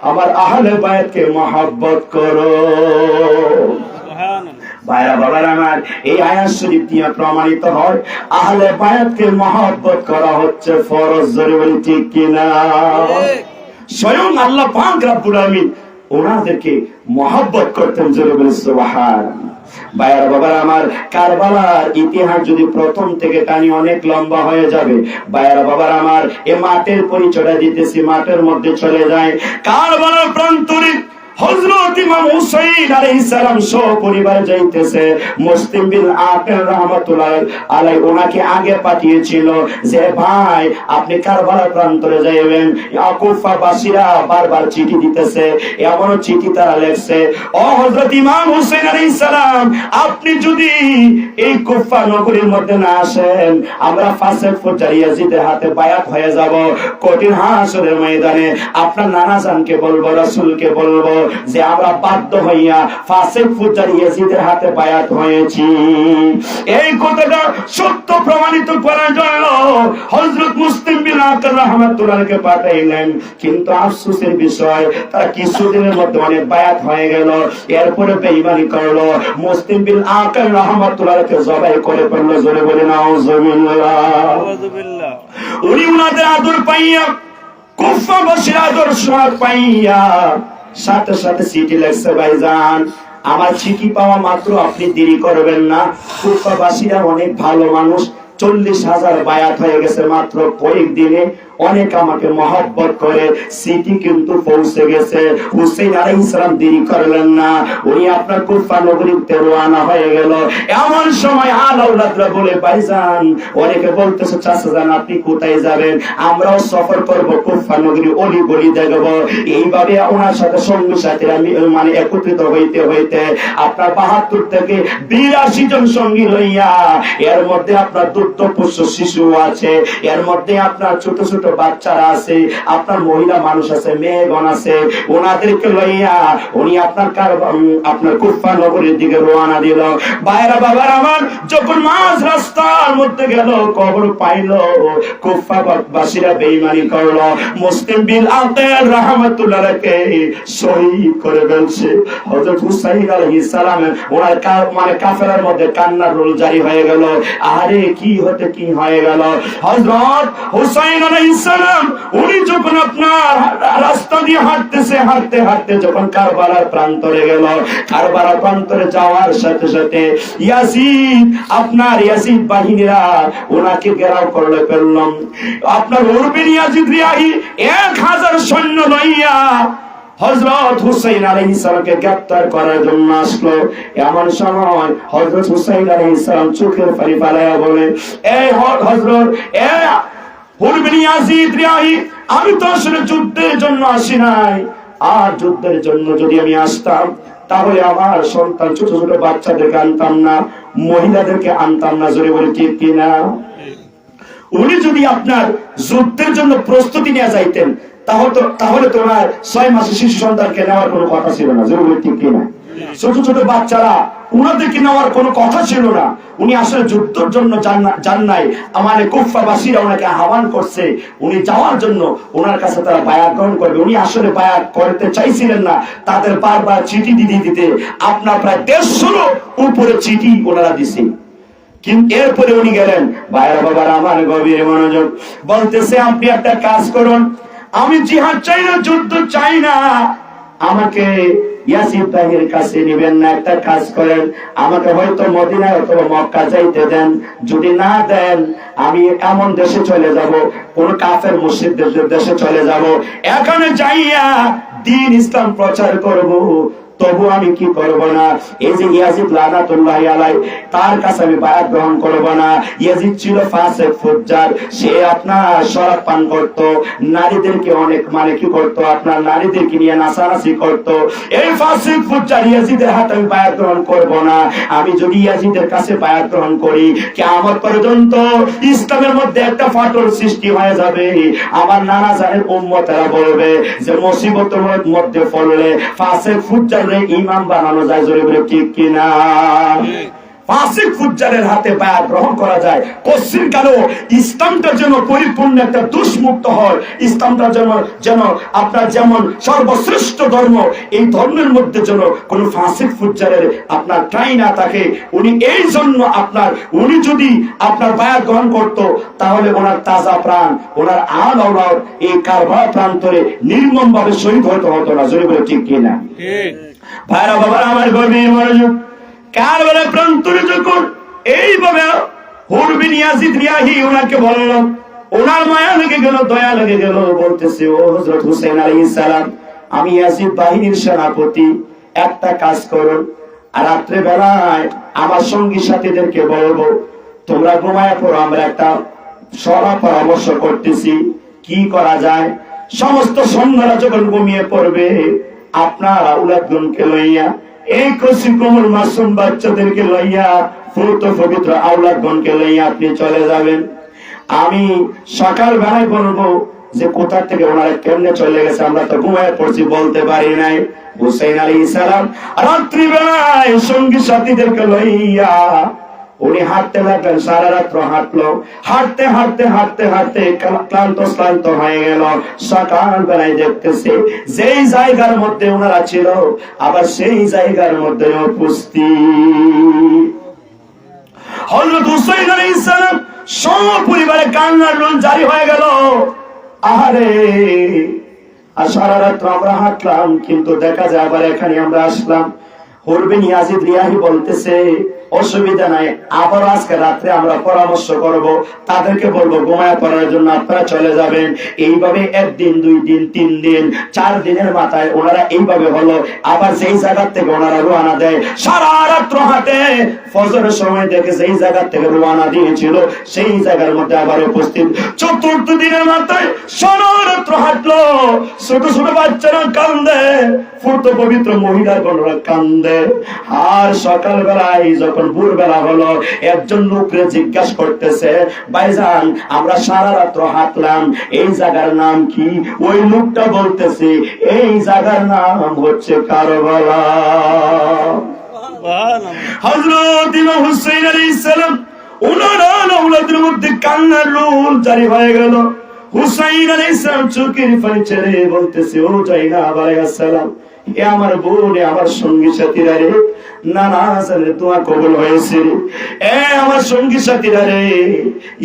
[SPEAKER 1] আমার আহলে বায়াতকে মহব্বত করো। ভাইরা বাবার আমার, এই আয়াত শরীফ দিয়ে প্রমাণিত হয় আহলে বায়াতকে মহব্বত করা হচ্ছে ফরজ। জোরে বলি ঠিক কিনা? স্বয়ং আল্লাহ পাক রব্বুল আলামিন ওনাদেরকে মহব্বত করতেন। জোরে বলে সুবহানাল্লাহ। ভাইয়ার বাবার আমার, কারবালার ইতিহাস যদি প্রথম থেকে টানি অনেক লম্বা হয়ে যাবে। ভাইয়ার বাবার আমার, এ মাঠের পরিচয় দিতেছি, মাঠের মধ্যে চলে যায় কারবালার প্রান্তরে হযরত ইমাম হুসাইন আলাইহিস সালাম সহ পরিবার যাইতেছে। মুসলিম বিন আকিল রাহমাতুল্লাহ আলাইহি ওনাকে আগে পাঠিয়েছিল যে ভাই আপনি কারবালার প্রান্তরে যাইবেন। কুফা বাসীরা বারবার চিঠি দিতেছে, এমন চিঠি তারা লেখছে, ও হযরত ইমাম হুসাইন আলাইহিস সালাম আপনি যদি এই কুফা নগরীর মধ্যে না আসেন, আমরা ফাসেক ফুজার ইয়াজিদের হাতে বায়াত হয়ে যাব। কঠিন হাসরের ময়দানে আপনার নানা জানকে বলবো, রাসূলকে বলবো যে আমরা বাধ্য হইয়া ফাসেক ফুজার ইয়াজিদের হাতে বায়াত হয়েছি। এই কথাটা সত্য প্রমাণিত করার জন্য হযরত মুসলিম বিন আকিল রাহমাতুল্লাহকে পাঠাইলেন। কিন্তু আফসোসের বিষয় তারা কিছুদিনের মধ্যে অনেক বায়াত হয়ে গেল, এরপরে বেঈমানি করলো, মুসলিম বিন আকিল রাহমাতুল্লাহকে জবাই করে ফেললো। জোরে বলে নাউজুবিল্লাহ। উনি উনাদের আদর পাইয়া, কুফাবাসীর আদর সোয়াদ পাইয়া সাথে সাথে চিঠি লেখছে, ভাইজান আমার চিঠি পাওয়া মাত্র আপনি দেরি করবেন না। কুফাবাসীরা অনেক ভালো মানুষ, 40,000 বায়াত হয়ে গেছে মাত্র কয়েকদিনে, অনেক আমাকে মহব্বত করে। সিটি কিন্তু পৌঁছে গেছে। হুসাইন আলাইহিস সালাম দেরি করলেন না, উনি আপনার কুফা নগরীতে রওনা হয়ে গেল। এমন সময় আলাউলাদরা বলে, ভাইজান অনেকে বলতেছে চাচা জান আপনি কোথায় যাবেন? আমরাও সফর করব, কুফা নগরী অলি গলি দেখব। এইভাবে ওনার সাথে সঙ্গী সাথীরা মানে একত্রিত হইতে হইতে আপনার 72 থেকে 82 জন সঙ্গী লইয়া, এর মধ্যে আপনার দুগ্ধপুষ্ট শিশু আছে, এর মধ্যে আপনার ছোট ছোট বাচ্চারা আছে, আপনার মহিলা মানুষ আছে, মেয়েগণ আছে, ওনাদেরকে লইয়া উনি আপনার কুফা নগরীর দিকে রওনা দিল। বাইরা বাবার আমার, যখন মাঝ রাস্তার মধ্যে গেল কবর পাইল, কুফাবাসীরা বেঈমানি করলো, মুসলিম বিন আকিল রাহমাতুল্লাহকে শহীদ করে ফেলছে। হযরত হুসাইন আলাইহিস সালাম ওনার মানে কাফেলার মধ্যে কান্নার রোল জারি হয়ে গেল। আরে কি হতে কি হয়ে গেল। হযরত হুসাইন আলাইহিস সালাম উনি যখন আপনার রাস্তা দিয়ে হাঁটতেছে, হাঁটতে হাঁটতে যখন কারবালার প্রান্তরে গেল, কারবালার প্রান্তরে যাওয়ার সাথে সাথে ইয়াজিদ বাহিনীরা ওনাকে ঘেরাও করলে ফেললাম। আপনার উরবিন ইয়াজিদ রিয়াহি 1000 সৈন্য লইয়া হযরত হুসাইন আলাইহিস সালামকে গ্রেফতার করার জন্য আসলো। এমন সময় হযরত হুসাইন আলাইহিস সালাম চোখের পানি ফেলাইয়া বলে, এই হযরত উরবিন ইয়াজিদ রিয়াহি, আমি তো আসলে যুদ্ধের জন্য আসি নাই, আর যুদ্ধের জন্য যদি আমি আসতাম তাহলে আমার সন্তান ছোট ছোট বাচ্চাদেরকে আনতাম না, মহিলাদেরকে আনতাম না। জোরে বলে ঠিক কিনা? উনি যদি আপনার যুদ্ধের জন্য প্রস্তুতি নিয়ে যাইতেন তাহলে তো ওনার 6 মাসের শিশু সন্তানকে নেওয়ার কোনো কথা ছিল না। জোরে বলে ঠিক কিনা? ছোট ছোট বাচ্চারা উনাদেরকে নেওয়ার কোনো কথা ছিল না। উনি আসলে যুদ্ধের জন্য যান নাই, আমাদের কুফাবাসীরা ওনাকে আহ্বান করছে, উনি যাওয়ার জন্য ওনার কাছে তারা বায়াত গ্রহণ করবে। উনি আসলে বায়াত করতে চাইছিলেন না, তাদের বারবার চিঠি দিতে আপনার প্রায় 150 উপরে চিঠি ওনারা দিছে। কিন্তু এরপরে উনি গেলেন। ভাইরা বাবার আমার, গভীর মনোযোগ, বলতেছে আপনি একটা কাজ করুন, আমি জিহাদ চাই না, যুদ্ধ চাই না, আমাকে ইয়াজিদ বাহিনীর কাছে নিবেন না। একটা কাজ করেন, আমাকে হয়তো মদিনায় অথবা মক্কা যাইতে দেন, যদি না দেন আমি এমন দেশে চলে যাব, কোন কাফের মুশরিকদের দেশে চলে যাব, এখানে যাইয়া দ্বীন ইসলাম প্রচার করব। তবু আমি কি করব না, এই যে ইয়াজিদ লানাতুল্লাহি আলাইহি, তার কাছে আমি বায়াত গ্রহণ করব না। ইয়াজিদ ছিল ফাসিক ফুজ্জার, সে আপনার শরাব পান করত, নারীদেরকে অনেক মানে কি করত, আপনার নারীদেরকে নিয়ে নাচানাচি করত। এই ফাসিক ফুজ্জার ইয়াজিদের হাতে আমি বায়াত গ্রহণ করব না। আমি যদি ইয়াজিদের কাছে বায়াত গ্রহণ করি, কিয়ামত পর্যন্ত ইসলামের মধ্যে একটা ফাটল সৃষ্টি হয়ে যাবে। আমার নানা জানের উম্মতেরা বলবে যে মুসিবতের মধ্যে পড়লে ফাসিক ফুজ্জার ইমাম বানানো যায়। জোরে বলে ঠিক কিনা? ফাসিক ফুজ্জারের হাতে বায়াত গ্রহণ করা যায়। কোশ্চিন কেন ইসলামটা যেন পরিপূর্ণ একটা দুষ্মুক্ত হয়, ইসলামটা যেন আপনার যেমন সর্বশ্রেষ্ঠ ধর্ম, এই ধর্মের মধ্যে যেন কোনো ফাসিক ফুজ্জারের আপনার ঠাঁই না থাকে। উনি এই জন্য উনি যদি আপনার বায়াত গ্রহণ করত, তাহলে ওনার তাজা প্রাণ, ওনার আল আওলাদ এই কারবালা প্রান্তরে নির্মম ভাবে শহীদ হতো না। জোরে বলে ঠিক কিনা? ভাইরা বাবার আমার গভীর মনোযোগ, কারবালা প্রান্তরে যখন এইভাবে হুর বিন ইয়াজিদ রিয়াহি ওনাকে বলল, ওনার মায়া লেগে গেল, দয়া লেগে গেল, বলতেছে ও হযরত হুসাইন আলাইহিস সালাম, আমি ইয়াজিদ বাহিনীর সেনাপতি, একটা কাজ করুন, আর রাত্রে বেলায় আমার সঙ্গী সাথীদেরকে বলবো তোমরা ঘুমায় পড়ো, আমরা একটা সভা পরামর্শ করতেছি কি করা যায়। সমস্ত সৈন্যরা যখন ঘুমিয়ে পড়বে, আপনার আওলাদগণকে লইয়া, এই কচি কোমল মাসুম বাচ্চাদেরকে লইয়া, ফুত পবিত্র আওলাদগণকে লইয়া আপনি চলে যাবেন। আমি সকাল বেলায় বলবো যে কোথা থেকে ওনারা কেমনে চলে গেছে, আমরা তো ঘুমায় পড়ছি, বলতে পারি নাই। হুসাইন আলাইহিস সালাম রাত্রি বেলায় সঙ্গী সাথীদেরকে লইয়া উনি হাঁটতে লাগলেন, সারা রাত্র হাঁটলো, হাঁটতে হাঁটতে হাঁটতে হাঁটতে ক্লান্ত হয়ে গেল। সকাল বেলায় দেখতেছে যেই জায়গার মধ্যে ওনারা ছিল, আবার সেই জায়গার মধ্যে উপস্থিত হযরত হুসাইন আলাইহিস সালাম সপরিবারে কান্নার রোল জারি হয়ে গেল। আহারে, আর সারা রাত্র আমরা হাঁটলাম, কিন্তু দেখা যায় আবার এখানে আমরা আসলাম। হুর বিন ইয়াজিদ রিয়াহি বলতেছে অসুবিধা নাই, আবার আজকে রাত্রে আমরা পরামর্শ করব, তাদেরকে বলবো ঘুমায় পড়ার জন্য, আপনারা চলে যাবেন। এইভাবে একদিন, 2 দিন, 3 দিন, 4 দিনের মাথায় ওনারা এইভাবে হলো। আবার সেই জায়গা থেকে ওনারা রওনা দেয়, সারা রাত্র হাঁটে, ফজরের সময় দেখে সেই জায়গা থেকে রওনা দিয়েছিল, সেই জায়গার মধ্যে আবার উপস্থিত। 4th দিনের মাথায় সারা রাত্র হাঁটলো, ছোট ছোট বাচ্চারা কান্দে, ফুট পবিত্র মহিলাগণরা কান্দে। আর সকাল বেলায় যখন ভোরবেলা হলো, একজন লোকরে জিজ্ঞাসা করতেছে, ভাইজান আমরা সারা রাত্র হাঁটলাম, এই জায়গার নাম কি? ওই লোকটা বলতেছে এই জায়গার নাম হচ্ছে কারবালা। হযরত ইমাম হুসাইন আলাইহিস সালাম ওনার আওলাদের মধ্যে কান্নার রোল জারি হয়ে গেল। হুসাইন আলাইহিস সালাম চোখের পানি ছেড়ে বলতেছে, ও যায়নাব আলাইহিস সালাম, এ আমার বোন, আমার সঙ্গী সাথীরা রে, নানা জানের দোয়া কবুল হয়েছে। এ আমার সঙ্গী সাথীরা রে,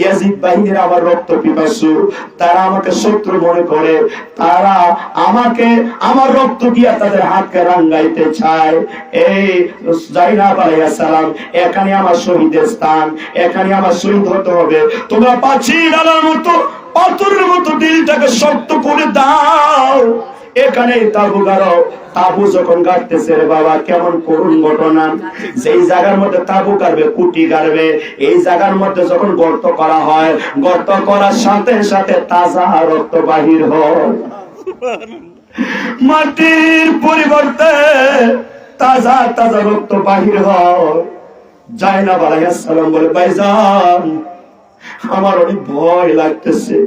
[SPEAKER 1] ইয়াজিদ বাহিনীর আমার রক্ত পিপাসু, তারা আমাকে শত্রু মনে করে, তারা আমাকে আমার রক্ত দিয়া তাদের হাতকে রাঙ্গাইতে চায়। এই যায়নাব আলাইহিস সালাম, এখানে আমার শহীদের স্থান, এখানে আমার শহীদ হতে হবে। তোমরা পাছি ডালার মতো, পাথরের মতো দিলটাকে শক্ত করে দাও, এখানে তাবু গাড়ো। তাবু যখন গাড়তেছে রে বাবা, কেমন করুণ ঘটনা, যেই জায়গার মধ্যে তাবু গাড়বে, কুটি গাড়বে, এই জায়গার মধ্যে যখন গর্ত করা হয়, গর্ত করার সাথে সাথে তাজা রক্ত বাহির হয়, মাটির পরিবর্তে তাজা তাজা রক্ত বাহির হয়। যায়নাব আলাইহিস সালাম বলে, ভাইজান আমার অনেক ভয় লাগতেছে।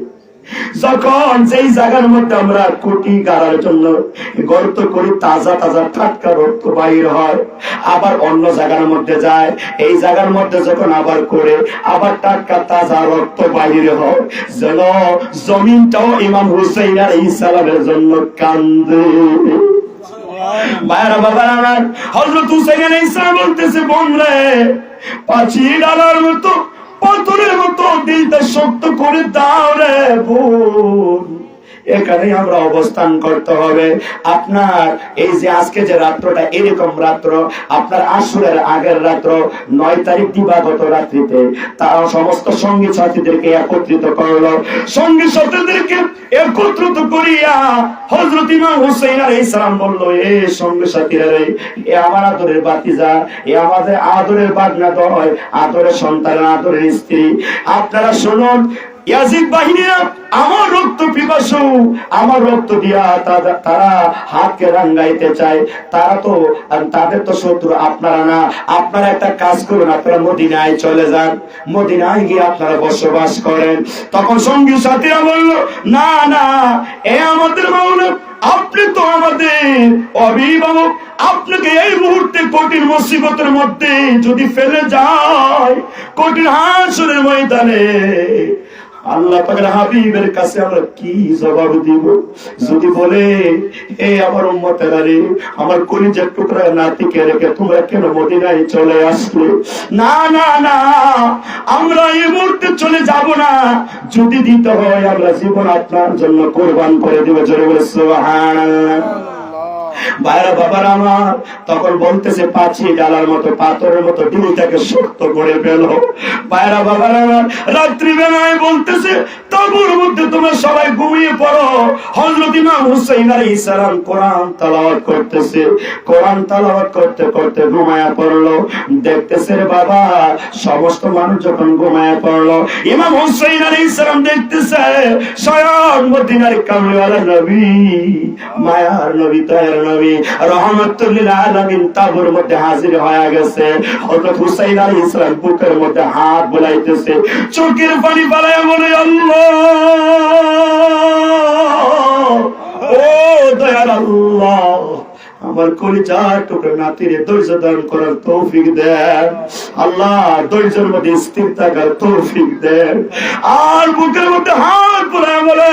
[SPEAKER 1] যখন যেই জায়গার মধ্যে আমরা কুটি গাড়ার জন্য গর্ত করি, তাজা তাজা টাটকা রক্ত বাহির হয়, আবার অন্য জায়গার মধ্যে যায়, এই জায়গার মধ্যে যখন আবার করে আবার টাটকা তাজা রক্ত বাহির হয়, যেন জমিনটাও ইমাম হুসাইন আলাইহিস সালামের জন্য কান্দে। ভাইরা বাবার আমার, হযরত হুসাইন আলাইহিস সালাম বলতেছে, বোন রে, পাঁচি ডালার মতো, পাথরের মতো দিলটা শক্ত করে দাও রে বোন, এখানে আমরা অবস্থান করতে হবে। আপনার এই যে আজকে যে রাত্রটা, এরকম রাত্র আপনার আসরের আগের রাত্র, 9 তারিখ দিবাগত রাত্রিতে তারা সমস্ত সঙ্গী সাথীদেরকে একত্রিত করলো। সঙ্গী সাথীদেরকে একত্রিত করিয়া হযরত ইমাম হুসাইন আলাইহিস সালাম বলল, এ সঙ্গী সাথীরা রে, এ আমার আদরের বাতিজা, এ আমাদের আদরের বাগনা দয়, আদরের সন্তান, আদরের স্ত্রী, আপনারা শুনুন, ইয়াজিদ বাহিনীরা আমার রক্ত পিপাসু, আমার রক্ত দিয়া তারা হাতকে রাঙ্গাইতে চায়। তারা তো তাদের তো শত্রু আপনারা না। আপনারা একটা কাজ করুন, আপনারা মদিনায় চলে যান, মদিনায় গিয়ে আপনারা বসবাস করেন। তখন সঙ্গী সাথীরা বলল, না না, এ আমাদের মাওলা, আপনি তো আমাদের অভিভাবক, আপনাকে এই মুহূর্তে কঠিন মুসিবতের মধ্যে যদি ফেলে যায়, কঠিন হাসরের ময়দানে আল্লাহ পাকের হাবিবের কাছে আমরা কি জবাব দিব? যদি বলে, এ আমার উম্মতেরা রে, আমার কলিজার টুকরা নাতিকে রেখে তোমরা কেন মদিনায় চলে আসলে? না না না, আমরা এই মুহূর্তে চলে যাব না, যদি দিতে হয় আমরা জীবন আপনার জন্য কোরবান করে দিব। জোরে বলে সুবহানাল্লাহ। ভাইরা বাবার আমার, তখন বলতেছে পাঁচি ডালার মতো, পাথরের মতো দিলটাকে শক্ত করে ফেলো। ভাইরা বাবার আমার, রাত্রি বেলায় বলতেছে তাঁবুর মধ্যে তোমরা সবাই ঘুমিয়ে পড়ো। হযরত ইমাম হুসাইন আলাইহিস সালাম কোরআন তেলাওয়াত করতেছে, কোরআন তেলাওয়াত করতে করতে ঘুমায়া পড়লো। দেখতেছে রে বাবা, সমস্ত মানুষ যখন ঘুমায়া পড়লো, ইমাম হুসাইন আলাইহিস সালাম দেখতেছে স্বয়ং মদিনার কামলিওয়ালা নবী, মায়ার নবী, তাহের নবী, রহমাতুল লিল আলামিন তাঁবুর মধ্যে হাজির হয়ে গেছে। হযরত হুসাইন আলাইহিস সালাম বুকের মধ্যে হাত বুলাইতেছে, চোখের পানি বাড়ায় বলে, আল্লাহ, ও দয়াল আল্লাহ, আমার কলিজার টুকরা নাতিরে ধৈর্য দান করার তৌফিক দেন আল্লাহ, ধৈর্যের মধ্যে স্থির থাকার তৌফিক দেন। আর বুকের মধ্যে হাত বুলায় বলে,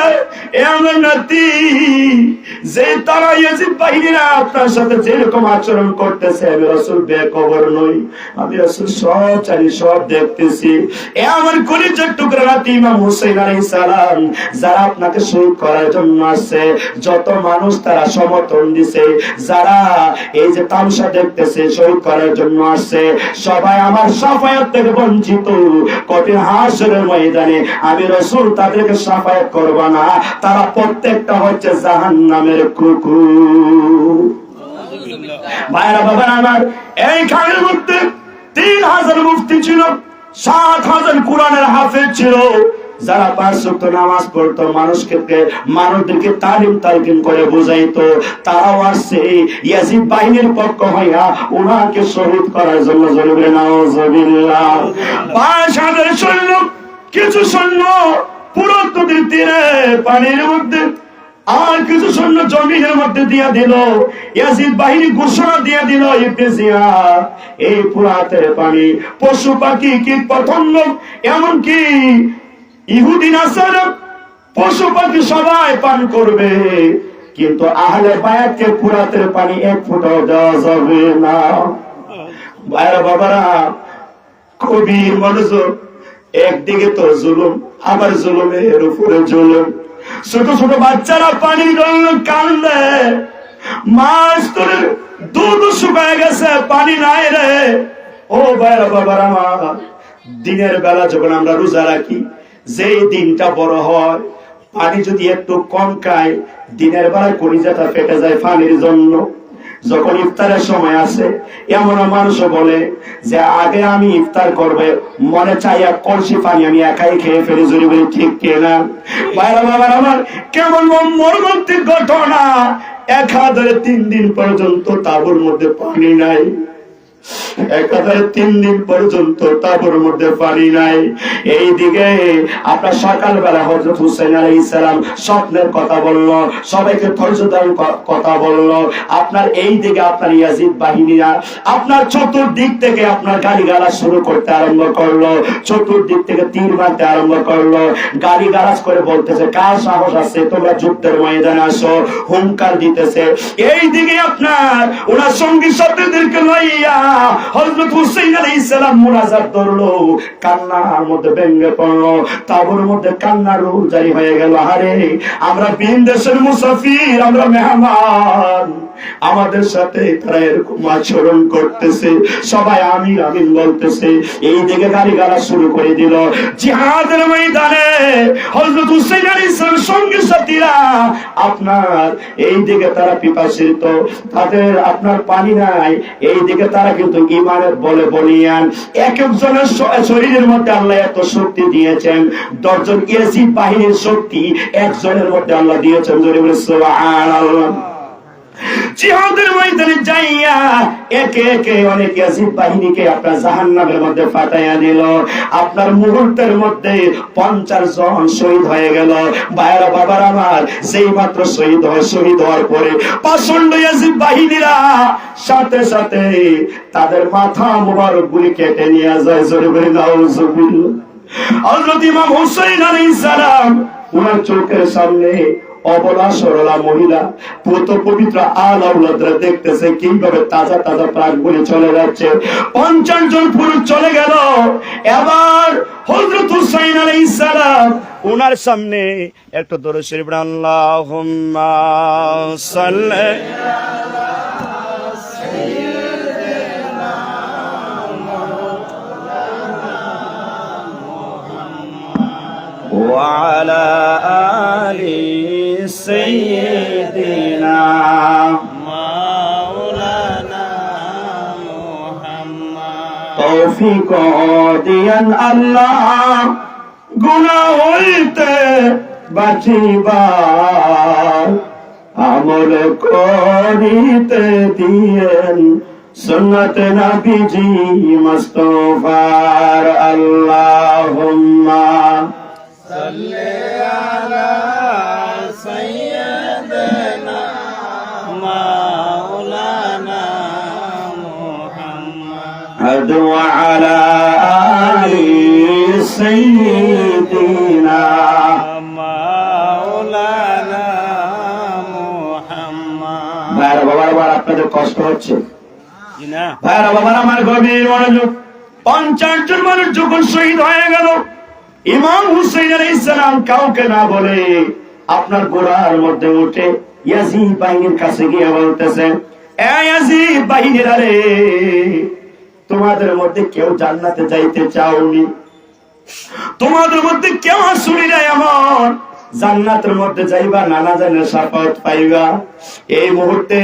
[SPEAKER 1] এ আমার নাতি, যে তারা ইয়াজিদ বাহিনীরা আপনার সাথে যেরকম আচরণ করতেছে, আমি রাসূল বেখবর নই, আমি রাসূল সব জানি, সব দেখতেছি। এ আমার কলিজার টুকরা নাতি ইমাম হুসাইন আলাইহিস সালাম, যারা আপনাকে শহীদ করার জন্য আসছে, যত মানুষ তারা সমর্থন দিছে, যারা এই যে তামসা দেখতেছে, শহীদ করার জন্য আসছে, সবাই আমার শাফায়াত থেকে বঞ্চিত। কঠিন হাসরের ময়দানে আমি রাসূল তাদেরকে শাফায়াত করব না, তারা প্রত্যেকটা হচ্ছে জাহান্নামের কুকুর। ভাইরা বাবা আমার, এই খানের মধ্যে 3000 মুফতি ছিল, 7000 কোরআনের হাফেজ ছিল, যারা 5 ওয়াক্ত নামাজ পড়তো, মানুষদেরকে তালিম করে বুঝাইতো। তারাও আসছে ইয়াজিদ বাহিনীর পক্ষ হইয়া ওনাকে শহীদ করার জন্য। জরুরি নাউজুবিল্লাহ। 5000 সৈন্য, কিছু সৈন্য পুরো নদীর তীরে পানির মধ্যে, আর কিছু সৈন্য জমিনের মধ্যে দিয়া দিল। ইয়াজিদ বাহিনী ঘোষণা দিয়া দিল, ইবনে জিয়াদ, এই পুরাতের পানি পশু পাখি কীট পতঙ্গ এমনকি ইহুদি নাসারা পশু পাখি সবাই পান করবে, কিন্তু আহলে বায়াতকে পুরাতের পানি এক ফোঁটাও দেওয়া যাবে না। ভাইরা বাবারা, কবির মনোযোগ, একদিকে তো জুলুম, আবার জুলুমের উপরে জুলুম। ছোট ছোট বাচ্চারা পানির জন্য কান্দে, মাছ তোর দুধ শুকায় গেছে, পানি নাই রে। ও ভাইরা বাবারা আমার, দিনের বেলা যখন আমরা রোজা রাখি, যেই দিনটা বড় হয়, পানি যদি একটু কম খায়, দিনের বেলায় কলিজাটা ফেটে যায় পানির জন্য। যখন ইফতারের সময় আসে, এমন মানুষ বলে যে আগে আমি ইফতার করবে, মনে চাই এক কলসি পানি আমি একাই খেয়ে ফেলে। জোরে বলি ঠিক কিনা? ভাইরা বাবার আমার, কেমন মর্মান্তিক ঘটনা! 1003 দিন পর্যন্ত তাঁবুর মধ্যে পানি নাই, 1003 দিন পর্যন্ত তাঁবুর মধ্যে পানি নাই। এইদিকে আপনার সকালবেলা হযরত হুসাইন আলাইহিস সালাম স্বপ্নের কথা বলল, সবাইকে ধৈর্য দান কথা বলল। আপনার এই দিকে আপনার ইয়াজিদ বাহিনীরা আপনার চতুর্দিক থেকে আপনার গালিগালাজ শুরু করতে আরম্ভ করলো, চতুর্দিক থেকে তীর মারতে আরম্ভ করলো, গালিগালাজ করে বলতেছে, কার সাহস আছে তোমরা যুদ্ধের ময়দানে আসো, হুঙ্কার দিতেছে। এই দিকে আপনার ওনার সঙ্গী সাথীদেরকে লইয়া হযরত হুসাইন আলাইহিস সালাম মুনাজাত ধরলো, কান্নার মধ্যে ভেঙে পড়লো, তাঁবুর মধ্যে কান্নার রোল জারি হয়ে গেল। আরে আমরা ভিন দেশের মুসাফির, আমরা মেহমান, আমাদের সাথে তারা এরকম আচরণ করতেছে। সবাই আমিন আমিন বলতেছে। এই দিকে গাড়ি গাড়া শুরু করে দিল। জিহাদের ময়দানে হযরত হুসাইন আলাইহিস সালামের সঙ্গে সাথীরা আপনার এই দিকে তারা পিপাসিত, তাদের আপনার পানি নাই, এই দিকে তারা কিন্তু ঈমানের বলে বলিয়ান। এক একজনের শরীরের মধ্যে আল্লাহ এত শক্তি দিয়েছেন, 10 জন ইয়াজিদ বাহিনীর শক্তি একজনের মধ্যে আল্লাহ দিয়েছেন। জোরে বলে সুবহানাল্লাহ। জিহাদের ময়দানে যাইয়া একে একে অনেক ইয়াজিদ বাহিনীকে আপনার জাহান্নামের মধ্যে ফাটাইয়া দিল। আপনার মুহূর্তের মধ্যে 50 জন শহীদ হয়ে গেল। ভাইরা বাবার আমার, যেই মাত্র শহীদ হওয়ার পরে পাষণ্ড ইয়াজিদ বাহিনীরা সাথে সাথে তাদের মাথা মোবারক গুলি কেটে নিয়ে যায়। জোরে বলে নাউজুবিল্লাহ। হযরত ইমাম হুসাইন আলাইহিস সালাম ওনার চোখের সামনে অবলা সরলা মহিলা পুত পবিত্র আলাউলাদরা দেখতেছে কিভাবে তাজা তাজা প্রাণ গুলি চলে যাচ্ছে। 50 জন পুরুষ চলে গেল। এবার হযরত হুসাইন আলাইহিস সালাম ওনার সামনে একটু দরুদ শরীফ পড়েন, আল্লাহুম্মা সাল্লি وعلى آل سيدنا مولانا محمد তৌফিক দিয়েন আল্লাহ গুনাহ হইতে বাঁচিবার, আমল করিতে দিয়েন সুন্নত নবীজি মুস্তাফার। আল্লাহুম্মা সাল্লি আলা সাইয়্যিদিনা মাওলানা মুহাম্মদ ওয়া আলা আলি সাইয়্যিদিনা মাওলানা মুহাম্মদ। ভাইরা বাবার আপনাদের কষ্ট হচ্ছে না? ভাইরা বাবার আমার গভীর মনোযোগ। 50 জন মানুষ যখন শহীদ হয়ে গেল, ইমাম হুসাইন আলাইহিস সালাম কাউকে না বলে আপনার ঘোড়ার মধ্যে উঠে ইয়াজিদ বাহিনীর কাছে গিয়ে বলতেছেন, এ ইয়াজিদ বাহিনীরা রে, তোমাদের মধ্যে কেউ জান্নাতে যাইতে চাওনি? তোমাদের মধ্যে কেউ আসুনিরা এমন জান্নাতের মধ্যে যাইবা, নানা জানের শাফাত পাইবা? এই মুহূর্তে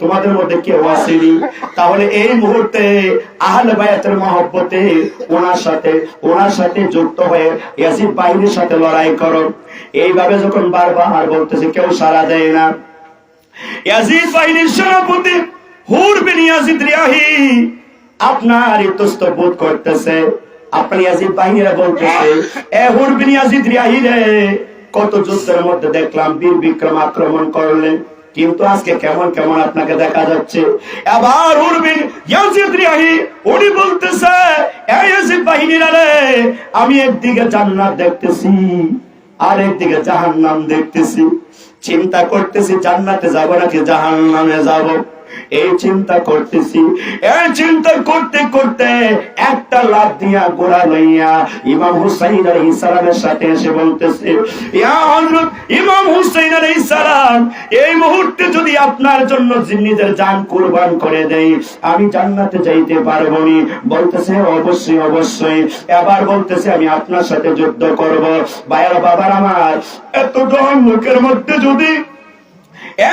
[SPEAKER 1] তোমাদের মধ্যে কেউ আসেনি? তাহলে এই মুহূর্তে আহলে বায়াতের মহব্বতে ওনার সাথে যুক্ত হয়ে ইয়াজিদ বাহিনীর সাথে লড়াই করো। এইভাবে যখন বারবার বলতেছে, কেউ সাড়া দেয় না। ইয়াজিদ বাহিনীর সেনাপতি হুর বিন ইয়াজিদ রিয়াহি আপনার ইতস্ত বোধ করতেছে। আপনার ইয়াজিদ বাহিনীরা বলতেছে, এ হুর বিন ইয়াজিদ রিয়াহি রে, কত যুদ্ধের মধ্যে দেখলাম বীর বিক্রম আক্রমণ করলেন, কিন্তু আজকে কেমন কেমন আপনাকে দেখা যাচ্ছে। এবার হুর বিন ইয়াজিদ রিয়াহি উনি বলতেছে, এ ইয়াজিদ বাহিনীরা রে, আমি একদিকে জান্নাত দেখতেছি আর একদিকে জাহান্নাম দেখতেছি। চিন্তা করতেছি জান্নাতে যাব নাকি জাহান্নামে যাব, এই চিন্তা করতেছি। এই চিন্তা করতে করতে একটা লাফ দিয়া গোড়া লইয়া ইমাম হুসাইন আলাইহিস সালামের সাথে এসে বলতেছে, ইয়া হযরত ইমাম হুসাইন আলাইহিস সালাম, এই মুহূর্তে যদি আপনার জন্য নিজের জান কুরবান করে দেই, আমি জান্নাতে যাইতে পারবো নি? বলতেছে, অবশ্যই অবশ্যই। এবার বলতেছে, আমি আপনার সাথে যুদ্ধ করব। ভাইরা বাবার আমার, এতজন লোকের মধ্যে যদি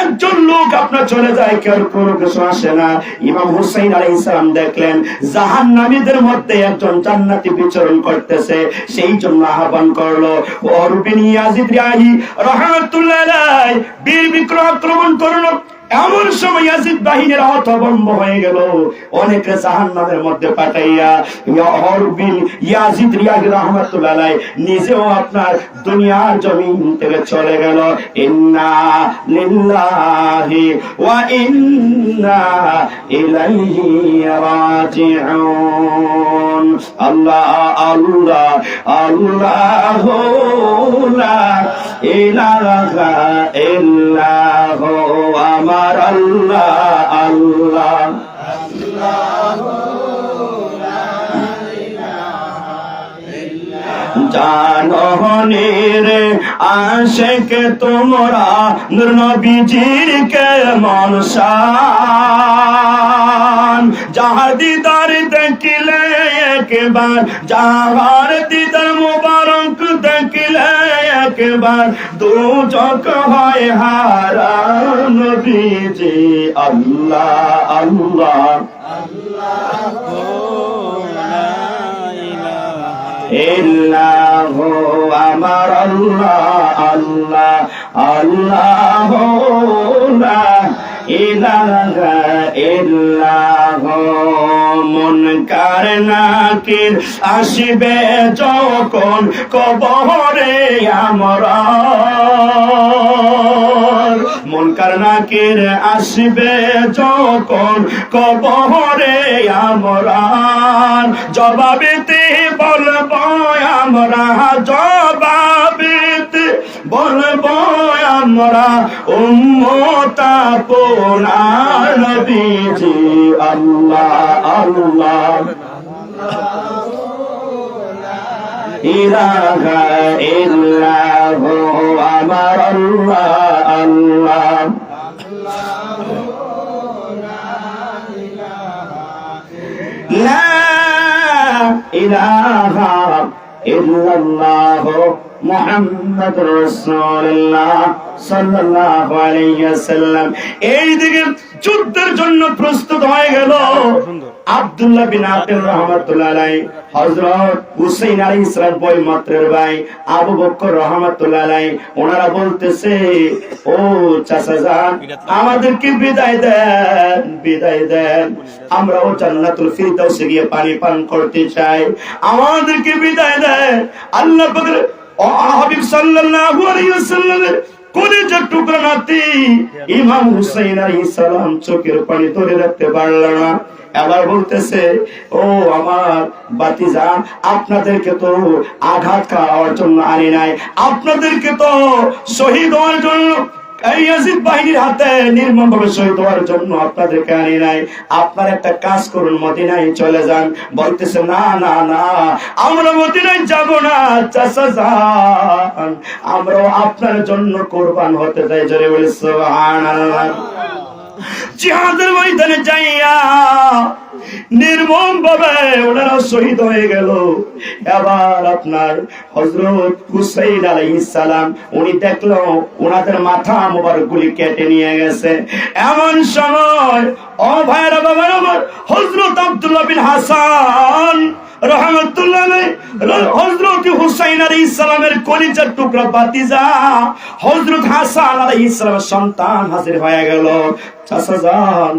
[SPEAKER 1] একজন লোক আপনার চলে যায়, কেউ কোনো কিছু আসে না। ইমাম হুসাইন আলাইহিস সালাম দেখলেন জাহান্নামীদের মধ্যে একজন জান্নাতি বিচরণ করতেছে, সেই জন্য আহ্বান করলো, ওমর বিন ইয়াজিদ রিয়াহি রাহমাতুল্লাহ আলাইহি বীর বিক্রম আক্রমণ করলো। এমন সময় ইয়াজিদ বাহিনীর হতভম্ব হয়ে গেল, অনেকে জাহান্নামের মধ্যে পাঠাইয়া ওমর বিন ইয়াজিদ রিয়াহি রাহমাতুল্লাহ আলাইহি নিজেও আপনার দুনিয়ার জমিন থেকে চলে গেল। ইন্না লিল্লাহি ওয়া ইন্না ইলাইহি রাজিউন। আল্লাহ আল্লাহ আল্লাহু লা ইলাহা ইল্লাহু আমার আল্লাহ আল্লাহ আল্লাহু লা ইলাহা ইল্লাহু জানহনির আশিক তোমরা নূর নবীজির কেমন শান যাহার দিদার দেখিলে একবার যাহার দিদার মুবারক দেখিলে একবার দু চোখ হয় হারান নবীজি আল্লাহ আল্লাহ ইল্লাহু আমার আল্লাহ আল্লাহ আল্লাহ লা ইলাহা ইল্লাহু মুনকার নাকির আসিবে যখন কবরে আমরা মুনকার নাকির আসিবে যখন কবরে আমরা জবাবেতে বলব আমরা জবাবেতে বলব আমরা উম্মত আপনার নবীজি আল্লাহ আল্লাহ ইলাহা ইল্লাহু আমার আল্লাহ আল্লাহ লা ইলাহা ইল্লাল্লাহু মুহাম্মাদুর রাসূলুল্লাহ সাল্লাল্লাহু আলাইহি ওয়াসাল্লাম। এইদিকে যুদ্ধের জন্য প্রস্তুত হয়ে গেল আব্দুল্লাহ বিন আকিল রাহমাতুল্লাহ আলাইহি, হযরত হুসাইন আলাইহিস সালাম বই মাত্রের ভাই আবু বকর রাহমাতুল্লাহ আলাইহি, ওনারা বলতেছে ও চাচা যান আমাদেরকে বিদায় দেন বিদায় দেন, আমরাও জান্নাতুল ফিরদাউসে গিয়ে পানি পান করতে চাই, আমাদেরকে বিদায় দেন। আল্লাহ পাকের হাবিব সাল্লাল্লাহু আলাইহি ওয়াসাল্লামের কলিজার টুকরা নাতি ইমাম হুসাইন আলাইহিস সালাম চোখের পানি ধরে রাখতে পারল না। এবার বলতেছে ও আমার বাতিজা আপনাদেরকে তো আঘাত খাওয়ার জন্য আনি নাই, আপনাদেরকে তো শহীদ হওয়ার জন্য ইয়াজিদ বাহিনীর হাতে নির্মমভাবে শহীদ হওয়ার জন্য আপনাদেরকে আনি নাই, আপনার একটা কাজ করুন মদিনায় চলে যান। বলতেছে না না না আমরা মদিনায় যাব না চাচা যান, আমরাও আপনার জন্য কোরবান হতে চাই। জোরে বলে সুবহানাল্লাহ। জিহাদের ময়দানে যাইয়া নির্মম ভাবে ওনারা শহীদ হয়ে গেল। এবার আপনার হযরত হুসাইন আলাইহিস সালাম উনি দেখলো ওনাদের মাথা মোবারক গুলি কেটে নিয়ে গেছে। এমন সময় ও ভাইরা বাবারা আমার হযরত আব্দুল্লাহ বিন হাসান রাহমাতুল্লাহ আলাইহি হযরত হুসাইন আলাইহিস সালামের কলিজার টুকরা ভাতিজা হযরত হাসান আলাইহিস সালামের সন্তান হাজির হয়ে গেল। চাচা যান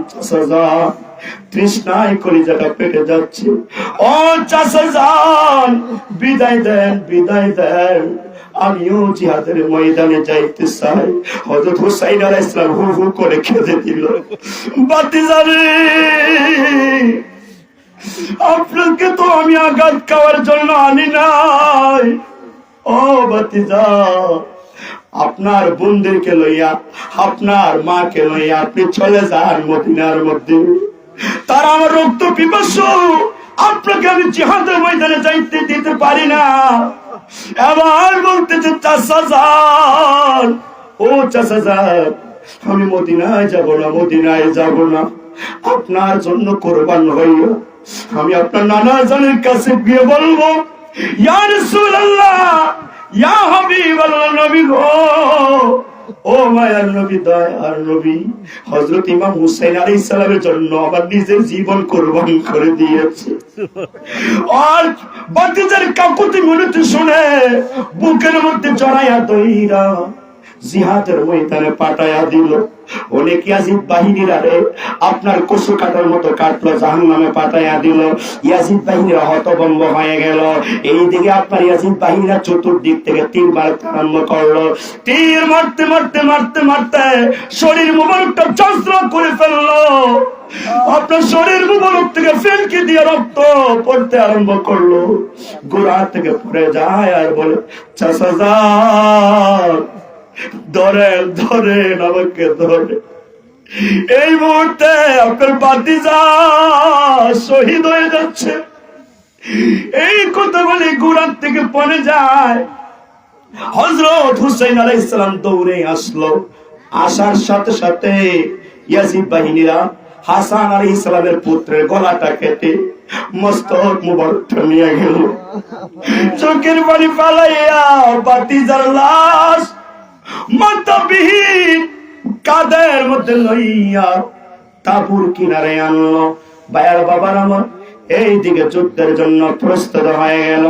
[SPEAKER 1] তৃষ্ণায় কলিজাটা পেটে যাচ্ছে, ও চাচা যান বিদায় দেন বিদায় দেন, আমিও জিহাদের ময়দানে যাইতে চাই। হযরত হুসাইন আলাইহিস সালাম হু হু করে কেঁদে দিল, ভাতিজা রে আপনাকে তো আমি আঘাত খাওয়ার জন্য আনি নাই, ও ভাতিজা আপনার বোনদেরকে লইয়া আপনার মাকে লইয়া আপনি চলে যান মদিনার মধ্যে, তারা আমার রক্ত পিপাসু, আপনাকে আমি জিহাদের ময়দানে যাইতে দিতে পারি না। এবার বলতেছে চাচা যান ও চাচা যান আমি মদিনায় যাব না মদিনায় যাব না, আপনার জন্য কোরবান হইল। আমি আপনার নানা জানের কাছে গিয়ে বলবো ইয়া রাসূলুল্লাহ ইয়া হাবিবাল্লাহ নবী গো, ও মায়ার নবী দয়ার নবী হযরত ইমাম হুসাইন আলাইহিস সালামের জন্য আমার নিজের জীবন কোরবান করে দিয়েছে। আর বাতিজার কাকুতি মিনতি শুনে বুকের মধ্যে জড়াইয়া দইরা জিহাদের ময়দানে পাঠাইয়া দিল। অনেক ইয়াজিদ বাহিনীরা রে আপনার কসু কাটার মতো কাটলো, জাহান্নামে পাঠাইয়া দিল। ইয়াজিদ বাহিনীরা হতভম্ব হয়ে গেল। এইদিকে আপনার ইয়াজিদ বাহিনীরা চতুর্দিক থেকে তীর মারতে আরম্ভ করলো। তীর মারতে মারতে মারতে মারতে শরীর মুবারকটা জর্জর করে ফেললো। আপনার শরীর মুবারক থেকে ফেলকি দিয়ে রক্ত পড়তে আরম্ভ করলো। গোড়া থেকে পড়ে যায় আর বলে চাচা যান ধরেন ধরেন আমাকে ধরে, এই মুহূর্তে আপনার ভাতিজা শহীদ হয়ে যাচ্ছে, এই কথা বলে ঘোড়ার থেকে পড়ে যায়। হযরত হুসাইন আলাইহিস সালাম দৌড়ে আসলো। আসার সাথে সাথে ইয়াজিদ বাহিনীরা হাসান আলাইহিস সালামের পুত্রের গলাটা কেটে মস্তক মুবারকটা নিয়ে গেল। চোখের পানি ফালাইয়া ভাতিজার লাশ মাথাবিহীন কাঁধের মধ্যে লইয়া তাঁবুর কিনারে আনলো। ভাইয়ার বাবার আমার এইদিকে যুদ্ধের জন্য প্রস্তুত হয়ে গেল।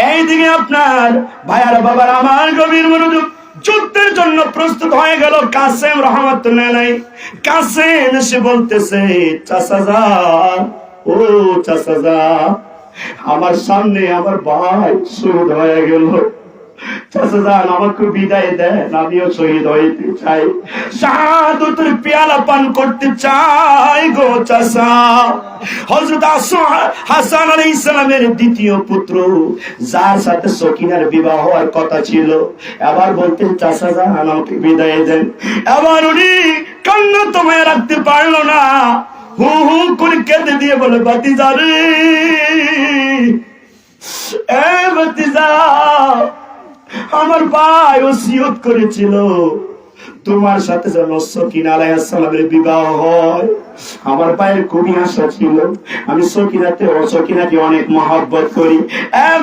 [SPEAKER 1] এইদিকে আপনার ভাইয়ার বাবার আমার গভীর মনোযোগ, যুদ্ধের জন্য প্রস্তুত হয়ে গেল। কাসেম রহমাতুল্লাহ আলাইহি, কাসেম এসে বলতেছে, চাচাজান, ও চাচাজান, আমার সামনে আমার ভাই শহীদ হয়ে গেল। চাচাজান, আমাকে বিদায় দেন, আমিও শহীদ হইতে চাই, শাহাদাতের পেয়ালা পান করতে চাই গো চাচা। হযরত হাসান আলাইহিস সালামের দ্বিতীয় পুত্র, যার সাথে সকিনার বিবাহ হওয়ার কথা ছিল, এবার বলতেন, চাচাজান, আমাকে বিদায় দেন। এবার উনি কান্না তোমায় রাখতে পারলো না, হু হু করে কেঁদে দিয়ে বলে, ভাতিজা রে, এ ভাতিজা, আমার ভাই ওসিয়ত করেছিল তোমার সাথে যেন সকিনা আলাইহিস সালামের বিবাহ হয়। আমার ভাইয়ের খুবই আশা ছিল, আমি সকিনাকে অনেক মহব্বত করি।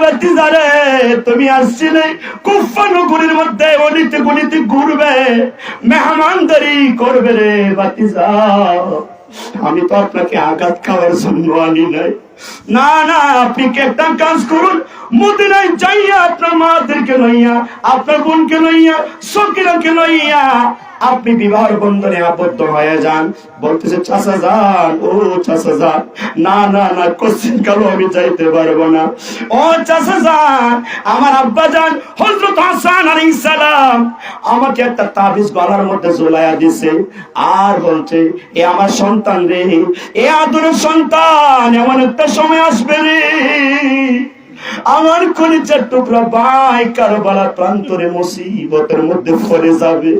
[SPEAKER 1] ভাতিজা রে, তুমি আসছিলে কুফা নগরীর মধ্যে অনিতে গণিতে ঘুরবে, মেহমানদারি করবে রে ভাতিজা। আমি তো আপনাকে আঘাত খাওয়ার জন্য আনি নাই। না না, আপনি কি একটা কাজ করুন, মদিনায় যাইয়া আপনার মাদেরকে লইয়া, আপনার বোনকে লইয়া, সকিনাকে লইয়া আপনি বিবাহ বন্ধনে আবদ্ধ হয়ে যান। বলতেছে, চাচা যান, ও চাচা যান, না না না, কোশ্চিন কালো আমি যাইতে পারবো না। ও চাচা যান, আমার আব্বা যান হযরত হাসান আলাইহিস সালাম আমাকে একটা তাবিজ গলার মধ্যে ঝুলাইয়া দিছে, আর বলছে, এ আমার সন্তান রে, এ আদরের সন্তান, এমন একটা সময় আসবে রে, আমার কলিজার টুকরা ভাই কারবালার প্রান্তরে মুসিবতের মধ্যে পড়ে যাবে।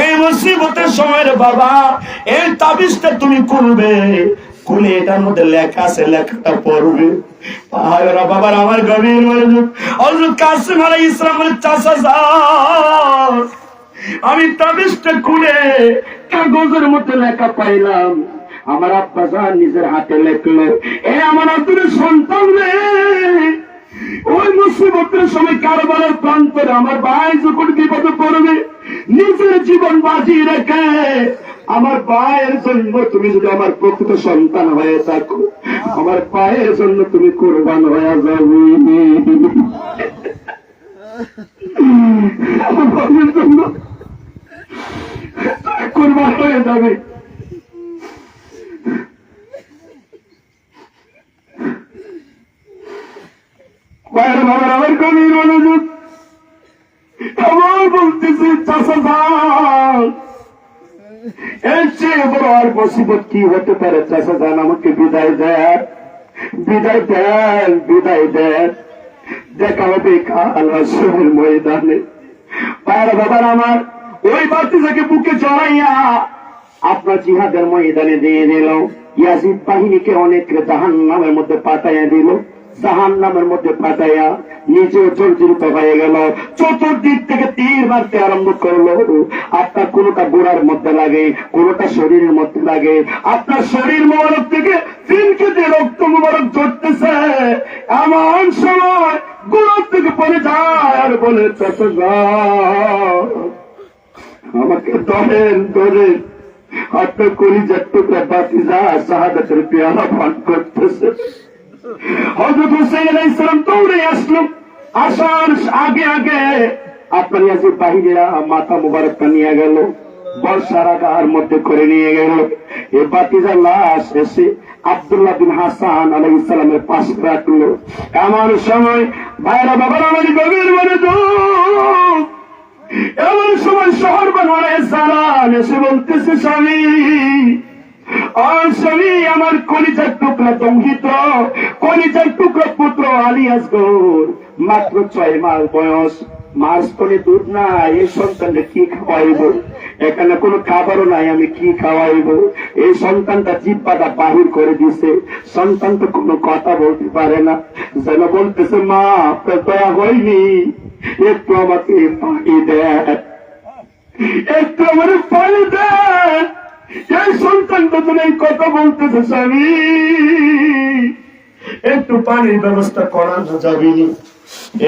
[SPEAKER 1] এই মুসিবতের সময় রে বাবা, এই তাবিজটা তুমি করবে, খুলে এটার মধ্যে লেখা আছে, লেখাটা পড়বে। বাবার আমার গভীর মনোযোগ। হযরত কাসেম আলাইহিস সালাম বলে, চাচা যান, আমি তাবিজটা খুলে কাগজের মধ্যে লেখা পাইলাম, আমার আব্বা জান নিজের হাতে লেখলো, এ আমার আদরের সন্তান রে, ওই মুসিবতের সময় কারবালার প্রান্তরে আমার ভাই যখন বিপদে পড়বে, নিজের জীবন বাজি রেখে আমার ভাইয়ের জন্য তুমি যদি আমার প্রকৃত সন্তান হয়ে থাকো, আমার ভাইয়ের জন্য তুমি কুরবান হয়ে যাবে, আমার ভাইয়ের জন্য কুরবান হয়ে যাবে। আমার গভীর মনোযোগ। আমার বলতেছি, চাচা যান, এর চেয়ে বড় আর মুসিবত কি হতে পারে? চাচা যান, আমাকে বিদায় দেন, বিদায় দেন, বিদায় দেন, দেখা হবে কাল হাসরের ময়দানে। পায়রা বাবার আমার ওই বাতিজাকে বুকে জড়াইয়া আপনার জিহাদের ময়দানে দিয়ে দিল। ইয়াজিদ বাহিনীকে অনেক জাহান্নামের মধ্যে পাঠাইয়া দিল, জাহান্নামের মধ্যে পাঠাইয়া নিজেও জর্জরিত হয়ে গেল। চতুর্দিক থেকে তীর মারতে আরম্ভ করলো। আপনার কোনটা গোড়ার মধ্যে লাগে, কোনটা শরীরের মধ্যে লাগে। আপনার শরীর মোবারক থেকে তিনকে রক্ত মোবারক ঝরতেছে, এমন সময় গোড়ার থেকে পড়ে যায় আর বলে, চাচা আমাকে ধরেন, ধরেন, আপনার কলিজার টুকরা ভাতিজা শাহাদাতের পেয়ালা পান করতেছে। হযরত হুসাইন আলাইহিস সালাম দৌড়ে আসলো। আসার আগে আগে আপনার ইয়াজিদ বাহিনীরা মাথা মুবারকটা নিয়ে গেল, বর্ষার মধ্যে করে নিয়ে গেল। এই ভাতিজার লাশ এসে আব্দুল্লাহ বিন হাসান আলাইহিস সালামের পাশে রাখলো। এমন সময় ভাইরা বাবার আমার গভীর মনোযোগ, এমন সময় শহর আলাইহিস সালাম এসে বলতেছে, স্বামী, আর স্বামী, আমার কলিজার টুকরা দঙ্গিত, কলিজার টুকরা পুত্র আলী আসগর, মাত্র 6 মাস বয়স,
[SPEAKER 2] মাছ করে দুধ না, এই সন্তানটা কি খাওয়াইব? এখানে কোনো খাবারও নাই, আমি কি খাওয়াইব? এই সন্তানটা জিব্বাটা বাহির করে দিছে, সন্তান তো কোনো কথা বলতে পারে না, যেন বলতেছে মা আপনার দয়া হয়নি, একটু আমাকে পানি দেন, একটু আমার পানি দেন। এই সন্তানটা তো এই কথা বলতেছে স্বামী একটু পানির ব্যবস্থা করানো যাবেনি।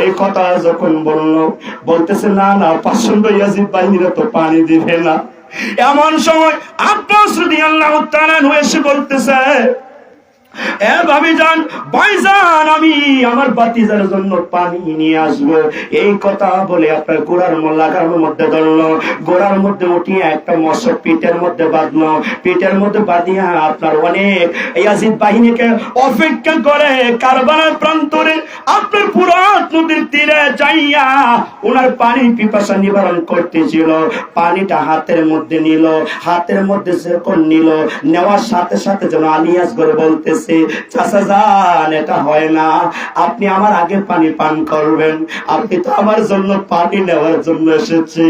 [SPEAKER 2] এই কথা যখন বললো, বলতেছে না না, পাঁচশো ইয়াজিদ বাহিনীরা তো পানি দিবে না। এমন সময় আব্বাস রাদিয়াল্লাহু তাআলা আনহু এসে বলতেছে, এ ভাবিজান, ভাইজান, আমি আমার বাতিজার জন্য পানি নিয়ে আসবো। এই কথা বলে আপনার গোড়ার লাগানোর মধ্যে ধরলো, গোড়ার মধ্যে উঠিয়ে একটা মশক পিঠের মধ্যে বাঁধলো, পিঠের মধ্যে বাঁধিয়া আপনার অনেক ইয়াজিদ বাহিনীকে অপেক্ষা করে কারবালার প্রান্তরে আপনার ফুরাত নদীর তীরে যাইয়া ওনার পানি পিপাসা নিবারণ করতেছিল। পানিটা হাতের মধ্যে নিল, হাতের মধ্যে যখন নিল, নেওয়ার সাথে সাথে যেন আলিয়াস করে বলতেছে, চাচা যান, এটা হয় না, আপনি আমার আগে পানি পান করবেন, আপনি তো আমার জন্য পানি নেওয়ার জন্য এসেছে।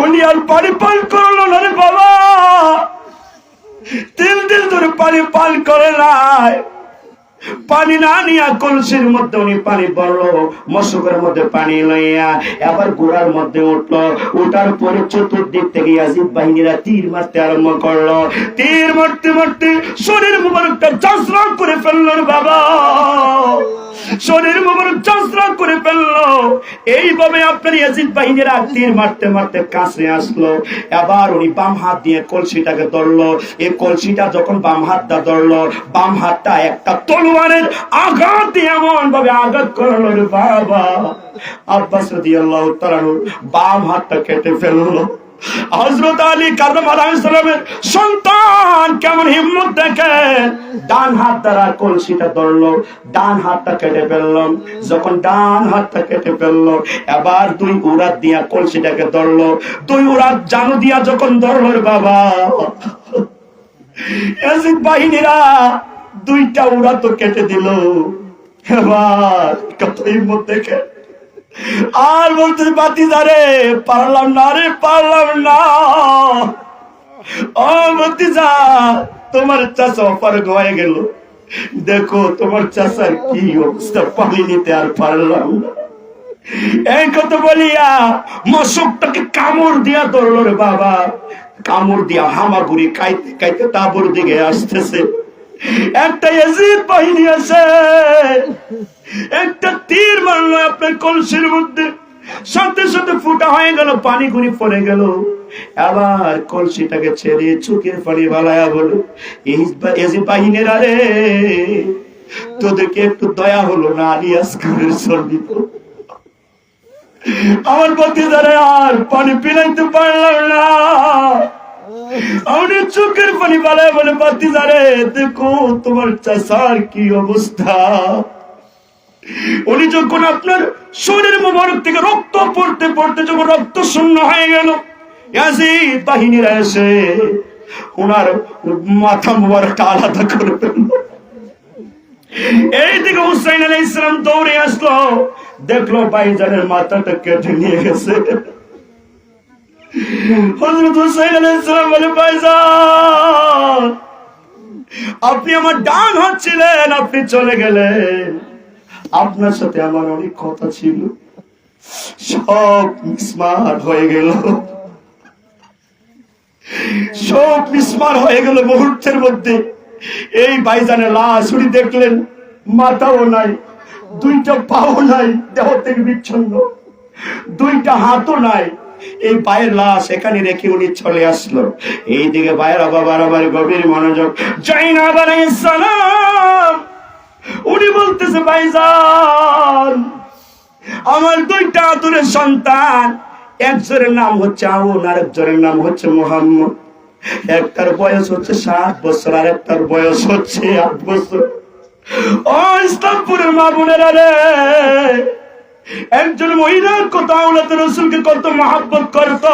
[SPEAKER 2] উনি আর পানি পান করলো না রে বাবা, 3 দিন ধরে পানি পান করে নাই। পানি না নিয়া কলসির মধ্যে উনি পানি ভরলো, মশকের মধ্যে পানি লইয়া এবার গোড়ার মধ্যে উঠলো। উঠার পরে চতুর্দিক থেকে ইয়াজিদ বাহিনীরা তীর মারতে আরম্ভ করলো। তীর মারতে মারতে শরীর মুবারকটা জজরা করে ফেললো বাবা, শরীর মুবারক জজরা করে ফেললো। এইভাবে আপনার ইয়াজিদ বাহিনীরা তীর মারতে মারতে কাছে আসলো। এবার উনি বাম হাত দিয়ে কলসিটাকে ধরলো। এই কলসিটা যখন বাম হাতটা ধরলো, বাম হাতটা একটা তলোয়ারের আঘাত এমন ভাবে আঘাত করলো রে বাবা, আব্বাস রাদিয়াল্লাহু তাআলা বাম হাতটা কেটে ফেললো। হযরত আলী কাররামাল্লাহু আলাইহিস সালামের সন্তান কেমন হিম্মত দেখে, ডান হাত দ্বারা কলসিটা ধরলো, ডান হাতটা কেটে ফেললো। যখন ডান হাতটা কেটে ফেললো, এবার 2 উরাত দিয়া কলসিটাকে ধরলো। 2 উরাত জানু দিয়া যখন ধরলো রে বাবা, ইয়াজিদ বাহিনীরা 2টা উড়া তো কেটে দিল। এবার কত হিম্মত দেখে, আর বলতে বাতিজারে পারলাম না রে, পারলাম না। ও বাতিজা, তোমার চাচা অপারগ হয়ে গেল, দেখো তোমার চাচার কি অবস্থা, পানি নিতে আর পারলাম না। এই কথা বলিয়া মশকটাকে কামড় দিয়া ধরলো রে বাবা, কামড় দিয়া হামাগুড়ি খাইতে খাইতে তাবুর দিকে আসতেছে। একটা ইয়াজিদ বাহিনী আছে, একটা তীর মারলো আপনার কলসির মধ্যে, সাথে সাথে ফুটা হয়ে গেল, পানি গুলি পড়ে গেল। আবার কলসিটাকে ছেড়ে চোখের পানি বালায়া বলো, ইয়াজিদ বাহিনীরা রে, তোদেরকে একটু দয়া হলো না, আলিয়াস খানের সর্বিত আমার বাতিজারে আর পানি পিলাইতে পারলাম না। আমি চোখের পানি বালায় বলে, বাতিজারে দেখো তোমার চাচার কি অবস্থা। উনি যখন আপনার শরীর মোবারক থেকে রক্ত পড়তে পড়তে যখন রক্ত শূন্য হয়ে গেল, ইয়াজিদ বাহিনীরা এসে ওনার মাথা মোবারকটা আলাদা করে ফেলল। এইদিকে হুসাইন আলাইহিস সালাম দৌড়ে আসলো, দেখলো ভাইজানের মাথাটা কেটে নিয়ে গেছে। হযরত হুসাইন আলাইহিস সালাম বলে, ভাইজান, আপনি আমার ডান হাত ছিলেন, আপনি চলে গেলেন, আপনার সাথে আমার অনেক কথা ছিল, সব মিসমার হয়ে গেল, সব মিসমার হয়ে গেল মুহূর্তের মধ্যে। এই ভাইজানের লাশ উনি দেখলেন, মাথাও নাই, 2টা পাও নাই, দেহ থেকে বিচ্ছিন্ন, 2টা হাতও নাই। এই পায়ের লাশ এখানে রেখে উনি চলে আসলো। এইদিকে ভাইয়েরা বাবার গভীর মনোযোগ। জাইনাব আলাইহিস সালাম উনি বলতেছে, ভাইজান, আমার 2টা আদরের সন্তান, একজনের নাম হচ্ছে আউন, আরেকজনের নাম হচ্ছে মুহাম্মদ। একটার বয়স হচ্ছে 7 বছর, আর একটার বয়স হচ্ছে 8 বছর। ও ইসলামপুরের মা বোনেরা রে, একজন মহিলা কত আওলাদে রাসূলকে কত মহব্বত করত,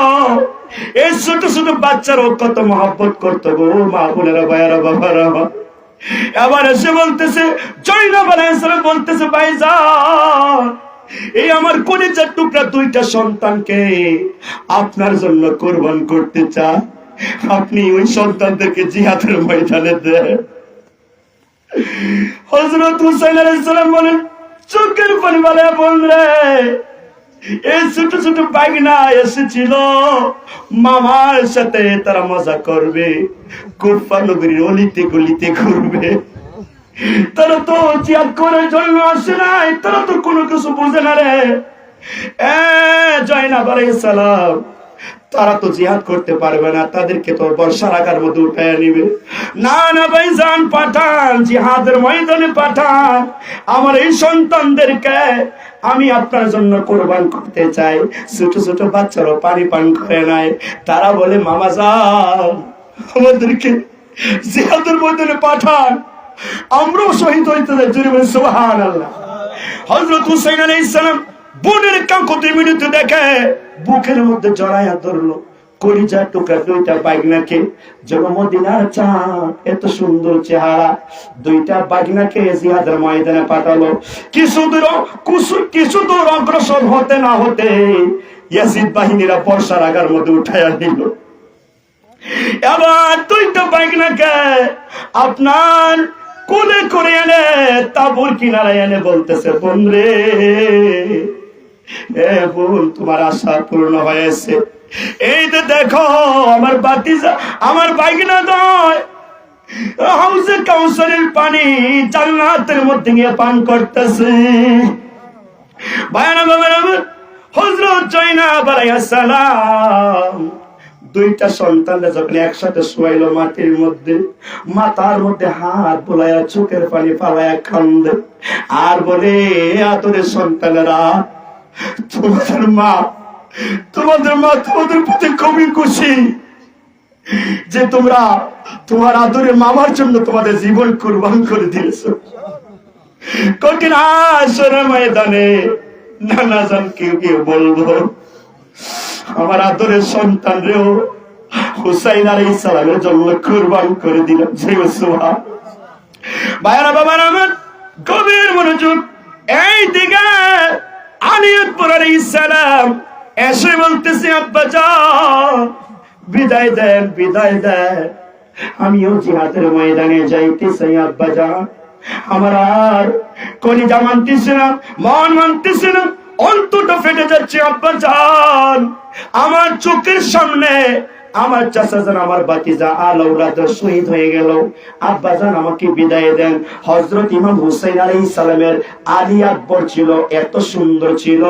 [SPEAKER 2] এই ছোট ছোট বাচ্চারাও কত মহব্বত করত গো মা বোনেরা, ভাইয়েরা বাবারা। এবার এসে বলতেছে, জয়নাব আলাইহিস সালাম বলতেছে, ভাইজান, এই আমার কলিজার টুকরা দুইটা সন্তানকে আপনার জন্য কোরবান করতে চান, আপনি ওই সন্তানদেরকে জিহাদের ময়দানে দেন। হযরত হুসাইন আলাইহিস সালাম বলেন, চোখের পানি বলে বলরে, এই ছোট ছোট বাগনা এসেছিল মামার সাথে, তারা মজা করবে, কুরফা নগরীর অলিতে গলিতে ঘুরবে, তারা তো জিহাদ করার জন্য আসে নাই, তারা তো কোনো কিছু বুঝে না রে। জয়নাব আলাইহিস সালাম, তারা তো জিহাদ করতে পারবে না, তাদেরকে তো বর্ষার আকার মধ্যে উঠায় নিবে। না না ভাইজান, পাঠান, জিহাদের ময়দানে পাঠান, আমার এই সন্তানদেরকে আমি আপনার জন্য কোরবান করতে চাই। ছোট ছোট বাচ্চারাও পানি পান করে নাই, তারা বলে মামা যান, আমাদেরকে জিহাদের ময়দানে পাঠান, আমরাও শহীদ হইতে যাই। জোরে বলে সুবহানাল্লাহ। হযরত হুসাইন আলাইহিস সালাম বোনের কাকুতি মিনতি দেখে বুকের মধ্যে জড়াইয়া ধরলো, কলিজার টুকরা দুইটা বাগনাকে, যখন মদিনার চাঁদ, এত সুন্দর চেহারা, দুইটা বাগনাকে জিহাদের ময়দানে পাঠালো। কিছু দূর অগ্রসর হতে না হতে ইয়াজিদ বাহিনীরা বর্ষার আগার মধ্যে উঠাইয়া নিল। এবার দুইটা বাগনাকে আপনার কোলে করে এনে তাঁবুর কিনারায় এনে বলতেছে, বোন রে, বোন, তোমার আশা পূর্ণ হয়েছে। এই যে দেখো, আমার বাতিজা, আমার বাইগনা দয় হাউজে কাউসারের পানি জান্নাতের মধ্যে গিয়ে পান করতেছে। ভাইরা বাবারা, হযরত জয়নাব আলাইহিস সালাম দুইটা সন্তানরা যখন একসাথে শুয়াইলো মাটির মধ্যে, মাথার মধ্যে হাত বোলাইয়া চোখের পানি ফালাইয়া কান্দে আর বলে, আদরের সন্তানেরা, তোমাদের মা তোমাদের প্রতি খুবই খুশি যে তোমরা তোমার আদরের মামার জন্য তোমাদের জীবন কুরবান করে দিয়েছো। কঠিন হাসরের ময়দানে নানা জান কেউ বলবো, আমার আদরের সন্তান রেও হুসাইন আলাইহিস সালামের জন্য কুরবান করে দিলাম। ভাইরা বাবার আমার গভীর মনোযোগ, এই দিকে আলী আকবর আলাইহিস সালাম এসে বলতেছে, আব্বা যান, বিদায় দেন, বিদায় দেন, আমিও জিহাদের ময়দানে যাইতে চাই আব্বা যান। আমার আর কলিজা মানতেছে না, মন মানতেছে না, অন্তরটা ফেটে যাচ্ছে আব্বা জান। আমার চোখের সামনে আমার চাচা জান, আমার বাতিজা আলাউলাদ শহীদ হয়ে গেল, আব্বা জান আমাকে বিদায় দেন। হযরত ইমাম হুসাইন আলাইহিস সালামের আলী আকবর ছিল, এত সুন্দর ছিল,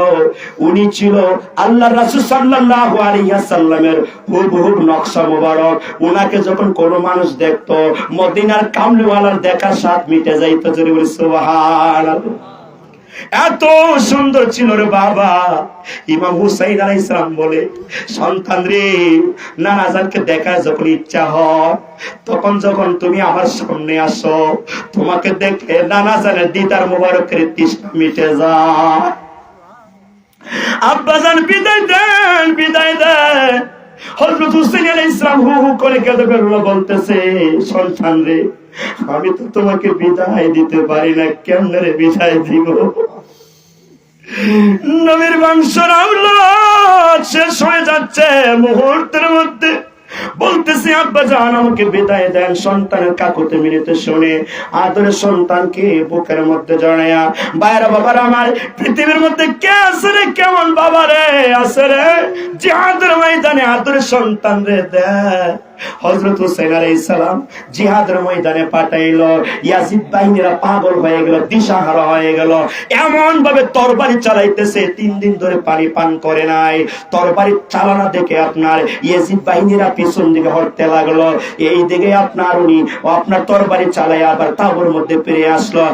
[SPEAKER 2] উনি ছিল আল্লাহর রাসূল সাল্লাল্লাহু আলাইহি ওয়াসাল্লামের হুবহু নকশা মোবারক। উনাকে যখন কোন মানুষ দেখতো, মদিনার কামলিওয়ালার দেখার স্বাদ মিটে যাইত। জোরে বলি সুবহানাল্লাহ। এত সুন্দর ছিল রে বাবা। ইমাম হুসাইন আলাইহিস সালাম বলে, সন্তান রে, নানা জানকে দেখার যখন ইচ্ছা হয়, তখন যখন তুমি আমার সামনে আসো, তোমাকে দেখে নানা জানের দিদার মোবারকের তৃষ্ণা মিটে যায়। আব্বা জান বিদায় দেন, বিদায় দেন। হযরত হুসাইন আলাইহিস সালাম হু হু করে কেঁদে বেরোলো, বলতেছে, সন্তান রে, আমি তো তোমাকে বিদায় দিতে পারি না, কেমনে রে বিদায় দিব? নবীর বংশের আওলাদ শেষ হয়ে যাচ্ছে মুহূর্তের মধ্যে। বলতেছে, আব্বা জান আমাকে বিদায় দেন। সন্তানের কাকুতে মিনতি শুনে আদরের সন্তানকে বুকের মধ্যে জড়াইয়া, বাইরা বাবার আমার, পৃথিবীর মধ্যে কে আছে রে, কেমন বাবা রে আছে রে, জিহাদের ময়দানে আদরের সন্তান রে দেয়। হযরত হুসাইন আলাইহিস সালাম জিহাদের ময়দানে পাঠাইলো। ইয়াজিদ বাহিনীরা পাগল হয়ে গেল, দিশাহারা হয়ে গেল, এমন ভাবে তরবারি চালাইতেছে, 3 দিন ধরে পানি পান করে নাই। তরবারি চালানো দেখে আপনার ইয়াজিদ বাহিনীরা পিছন দিকে হটতে লাগলো। এই দিকে আপনার উনি আপনার তরবারি চালাই আবার তাঁবুর মধ্যে ফিরে আসলো।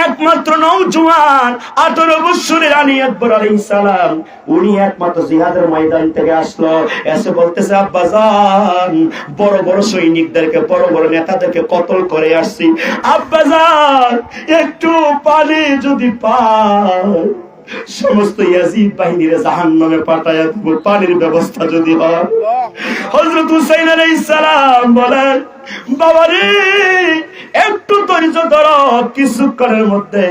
[SPEAKER 2] একমাত্র নওজোয়ান 18 বছরের আলী আকবর আলাইহিস সালাম, উনি একমাত্র জিহাদের ময়দান থেকে আসলো। এসে বলতেছে, আব্বা জান, বড় বড় সৈনিকদেরকে, বড় বড় নেতাদেরকে কতল করে আসছি, আব্বা জান একটু পানি যদি পায়, সমস্ত ইয়াজিদ বাহিনীর জাহান্নামে পাঠায়া দেব, পানির ব্যবস্থা যদি হয়। হযরত হুসাইন আলাইহিস সালাম বলেন, বাবা রে, একটু তো ধৈর্য ধরো, কিছুক্ষণের মধ্যে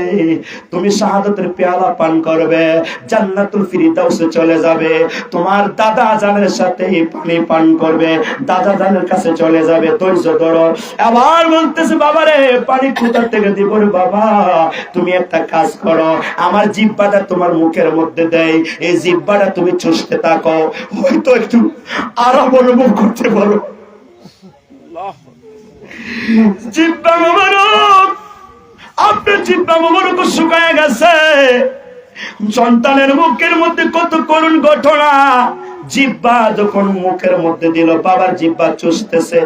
[SPEAKER 2] তুমি শাহাদাতের পেয়ালা পান করবে, জান্নাতুল ফিরদাউসে চলে যাবে। তোমার দাদা জানের সাথে পানি পান করবে, দাদা জানের কাছে চলে যাবে। ধৈর্য ধরো। আবার বলতেছে, বাবা রে পানি কোথা থেকে দিব রে বাবা? তুমি একটা কাজ করো, আমার জিহ্বাটা তোমার মুখের মধ্যে দেয়, এই জিহ্বাটা তুমি চুষতে থাকো, হয়তো একটু আরাম অনুভব করতে পারো। জিহ্বা মোবারক, আপনার জিহ্বা মোবারক শুকায় গেছে। সন্তানের মুখের মধ্যে কত করুণ ঘটনা। জিহ্বা যখন মুখের মধ্যে দিল, বাবার জিহ্বা চুষতেছে,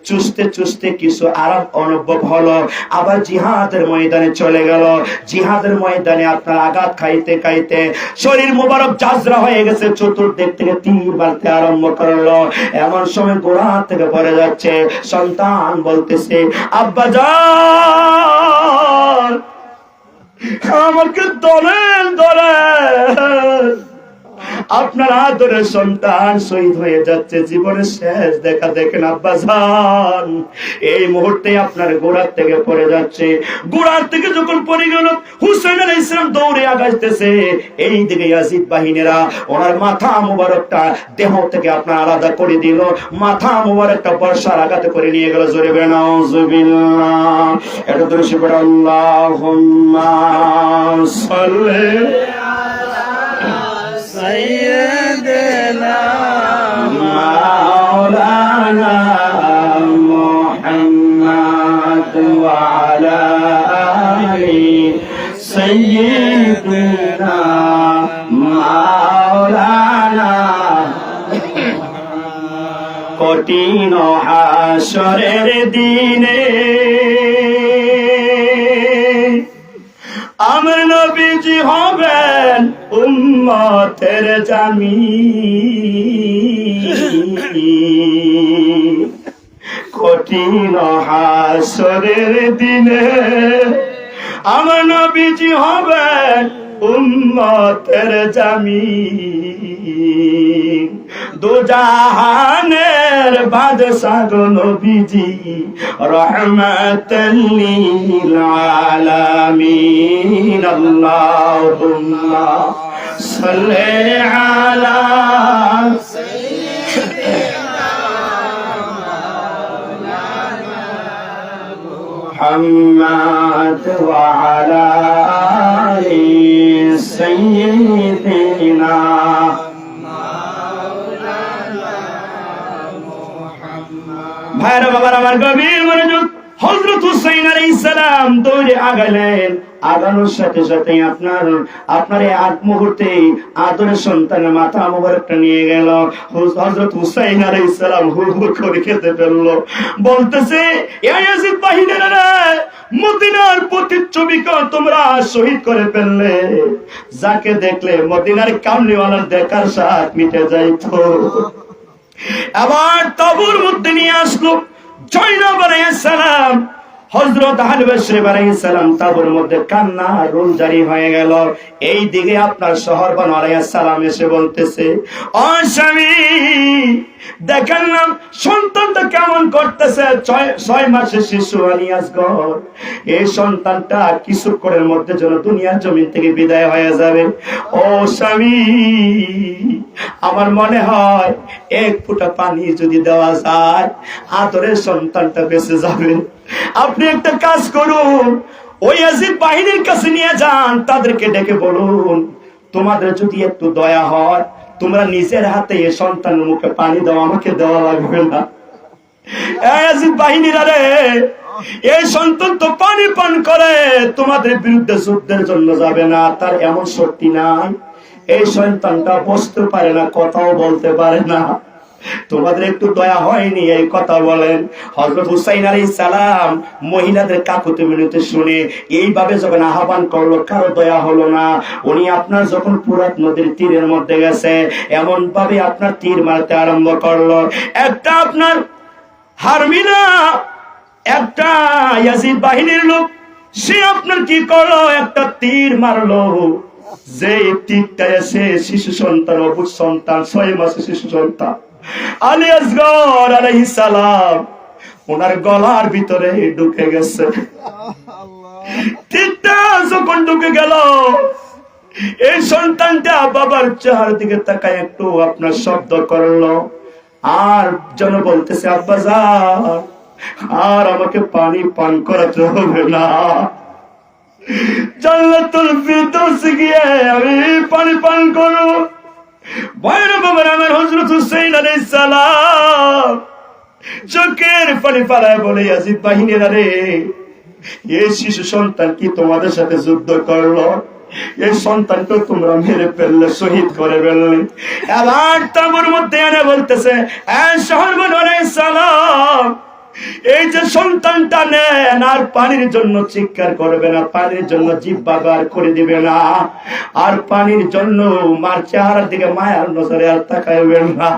[SPEAKER 2] চুষতে চুষতে কিছু আরাম অনুভব হলো। আবার জিহাদের ময়দানে চলে গেল। জিহাদের ময়দানে আপনার আঘাত খাইতে খাইতে শরীর মোবারক জাজরা হয়ে গেছে, চতুর্দিক থেকে তীর মারতে আরম্ভ করলো। এমন সময় গোড়া থেকে পড়ে যাচ্ছে। সন্তান বলতেছে, আব্বা যান আমাকে ধরেন ধরেন। আপনার আদরের সন্তান শহীদ হয়ে যাচ্ছে, জীবনের শেষ দেখা দেখেন আব্বা যান। এই মুহূর্তে আপনার গোড়ার থেকে পড়ে যাচ্ছে। গোড়ার থেকে যখন পড়ে গেল, হুসাইন আলাইহিস সালাম দৌড়ে আগাইতেছে। এই দিকে ইয়াজিদ বাহিনীরা ওনার মাথা মুবারকটা দেহ থেকে আপনার আলাদা করে দিল, মাথা মুবারকটা বর্ষার আঘাতে করে নিয়ে গেল। জোরে বলেন নাউজুবিল্লাহ। এটা ধরে শিবর আল্লাহুম্মা সাল্লি سيدنا مولانا محمد وعلى آل سيدنا مولانا কঠিন হাসরের দিনে আমার নবীজি হবেন উম্মতের জামিন। কঠিন হাসরের দিনে আমার নবীজি হবেন উম্মতের জামিন। দুজাহানের বাদশাহ গো নবীজি রাহমাতাল লিল আলামিন। আল্লাহুম্মা সাল্লি আলা সাইয়্যিদিনা মাওলানা মুহাম্মদ ওয়া আলা আলি সাইয়্যিদিনা ভাইরা বাবার আমার গভীর মনোযোগ। হযরত হুসাইন আলাইহিস সালাম দৌড়ে আগালেন। আগানোর সাথে সাথে আপনার এই আগ মুহূর্তে আদরের সন্তানের মাথা মোবারকটা নিয়ে গেল। হযরত হুসাইন আলাইহিস সালাম হুড় করে খেতে ফেললো। বলতেছে, ইয়াজিদ বাহিনীরা মদিনার প্রতিচ্ছবিকে তোমরা শহীদ করে ফেললে। যাকে দেখলে মদিনার কামলিওয়ালার দেখার স্বাদ মিটে যাইতো। আবার তাবুর মধ্যে নিয়ে আসলো জয়নব আলাইহিস সালাম, হযরত আলী বসরি আলাইহিস সালাম। তাবুর মধ্যে কান্না রোল জারি হয়ে গেল। এই দিকে আপনার শহরবানু আলাইহিস সালাম এসে বলতেছে, ও স্বামী দেখেন না সন্তানটা কেমন করতেছে। 6 মাসের শিশু আলিয়াসগর। এই সন্তানটা কিছুক্ষণের মধ্যে যেন দুনিয়ার জমিন থেকে বিদায় হয়ে যাবে। ও স্বামী আমার মনে হয় এক ফোঁটা পানি যদি দেওয়া যায় আদরের সন্তানটা বেঁচে যাবে। আপনি একটা কাজ করুন, ওই ইয়াজিদ বাহিনীর কাছে নিয়ে যান, তাদেরকে ডেকে বলুন তোমাদের যদি একটু দয়া হয় তোমরা নিজের হাতে এই সন্তানের মুখে পানি দাও, আমাকে দেওয়া লাগবে না। ইয়াজিদ বাহিনীরা রে, এই সন্তান তো পানি পান করে, তোমাদের বিরুদ্ধে যুদ্ধের জন্য যাবে না, তার এমন শক্তি নাই। এই সন্তানটা বসতে পারে না, কথাও বলতে পারে না, তোমাদের একটু দয়া হয়নি এই কথা বলেন। হযরত হুসাইন আলাইহিস সালাম মহিলাদের কাকুতি মিনতি শুনে এইভাবে যখন আহ্বান করলো, কারো দয়া হলো না। উনি আপনার যখন ফুরাত নদীর তীরের মধ্যে গেছে এমন ভাবে আপনার তীর মারতে আরম্ভ করলো। একটা আপনার হারমিনা, একটা ইয়াজিদ বাহিনীর লোক, সে আপনার কি করলো, একটা তীর মারলো। যে তীরটা এসে শিশু সন্তান, অবুঝ সন্তান, 6 মাসের শিশু সন্তান আলী আসগর আলাইহিস সালাম, ওনার গলার ভিতরে ঢুকে গেছে। তিনটা যখন ঢুকে গেল, এই সন্তানটা বাবার চেহারার দিকে তাকায় একটু আপনার শব্দ করলো, আর যেন বলতেছে, আব্বাজান আর আমাকে পানি পান করাতে হবে না, জান্নাতুল ফিরদৌসে গিয়ে আমি পানি পান করব। বাইরে বাবার আমার হযরত হুসাইন আলাইহিস সালাম চোখের পানি ফেলায় বলে, ইয়াজিদ বাহিনীরা রে, এই শিশু সন্তান কি তোমাদের সাথে যুদ্ধ করলো? এই সন্তানকে তোমরা মেরে ফেললে, শহীদ করে ফেললে। এবার তাঁবুর মধ্যে এনে বলতেছে, শহরবন আলাইহিস সালাম, এই যে সন্তানটা নেন আর পানির জন্য চিৎকার করবে না, পানির জন্য জিহ্বা বার করে দিবে না, আর পানির জন্য মার চেহারার দিকে মায়ার নজরে আর তাকাইবেন না।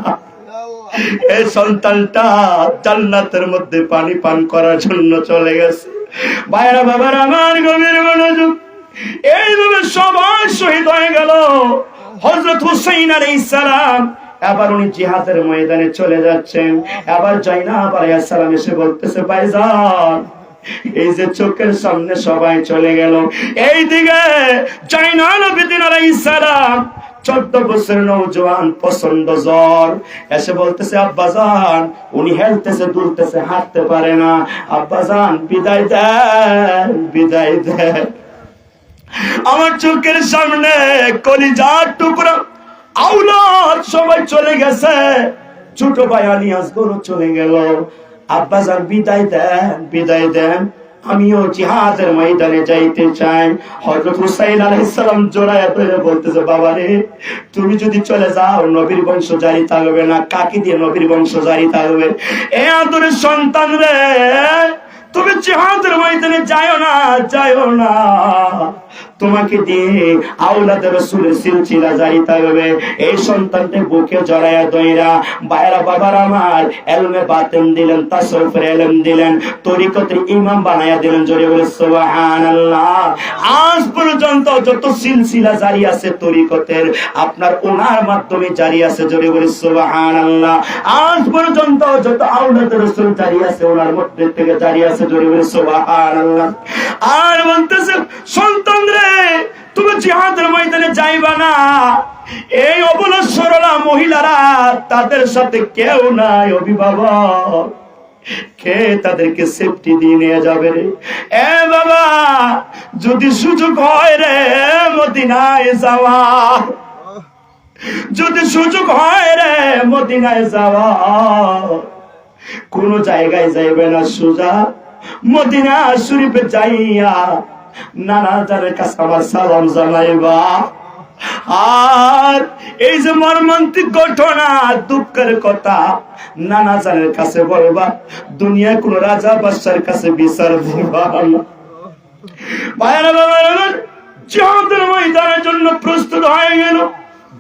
[SPEAKER 2] এই সন্তানটা জান্নাতের মধ্যে পানি পান করার জন্য চলে গেছে। ভাইরা বাবার আমার গভীর মনোযোগ, এইভাবে সবাই শহীদ হয়ে গেল। হযরত হুসাইন আলাইহিস সালাম এবার উনি জিহাদের ময়দানে চলে যাচ্ছেন। এবার জাইনাব আলাইহিস সালাম এসে বলতেছে, ভাইজান এই যে চোখের সামনে সবাই চলে গেল, এইদিকে জাইনাল আবেদিন আলাইহিস সালাম 14 বছরের নওজোয়ান, প্রচন্ড জ্বর, এসে বলতেছে, আব্বাজান উনি হেলতেছে দুলতেছে, হাঁটতে পারে না, আব্বাজান বিদায় দেন, বিদায় দেন। আমার চোখের সামনে কলিজার টুকরা আওলাদ সবাই চলে গেছে, ছোট ভাই আলী আসগরও চলে গেল, আব্বাজান বিদায় দেন, বিদায় দেন, আমিও জিহাদের ময়দানে যাইতে চাই। হযরত হুসাইন আলাইহিস সালাম জোড়ায় ধরে বলতেছে, বাবা রে, তুমি যদি চলে যাও নবীর বংশ জারি থাকবে না। কাকে দিয়ে নবীর বংশ জারি থাকবে? এ আদরের সন্তান রে, তুমি জিহাদের ময়দানে যাও না, যাও না, তোমাকে দিয়ে আওলাদ রাসূলের সিলসিলা জারি থাকবে। এই সন্তানকে বুকে জড়ায়া দইরা বাইরা বাবার আমার ইলমে বাতিন দিলেন, তাসাউফের ইলম দিলেন, তরিকতের ইমাম বানায়া দিলেন। জোরে বলে সুবহানাল্লাহ। আজ পর্যন্ত যত সিলসিলা জারি আছে তরিকতের, আপনার ওনার মাধ্যমে জারি আছে। জোরে বলে সুবহানাল্লাহ। আজ পর্যন্ত যত আওলাদ রাসূল জারি আছে ওনার মধ্যে থেকে জারি আছে। জোরে বলে সুবহানাল্লাহ। আর বলতেছে, সন্তান রে, তুমি জিহাদের ময়দানে যাইবা না, এই অবলা সরলা মহিলারা, তাদের সাথে কেউ নাই, অভিভাবক কে তাদেরকে সেফটি দিয়ে নিয়ে যাবে রে? এ বাবা, যদি সুযোগ হয় রে মদিনায় যাওয়া, যদি সুযোগ হয় রে মদিনায় যাওয়া, কোন জায়গায় যাইবে না, সোজা মদিনা শরীফে যাইয়া নানা জানের কাছে আমার সালাম জানাইবা। আর এই যে মর্মান্তিক ঘটনা, দুঃখের কথা, নানা জানের কাছে বলবা, দুনিয়া কোন রাজা বাদশার কাছে বিচার দিবা না। ভাইরা বাবার আমার জিহাদের ময়দানের জন্য প্রস্তুত হয়ে গেল।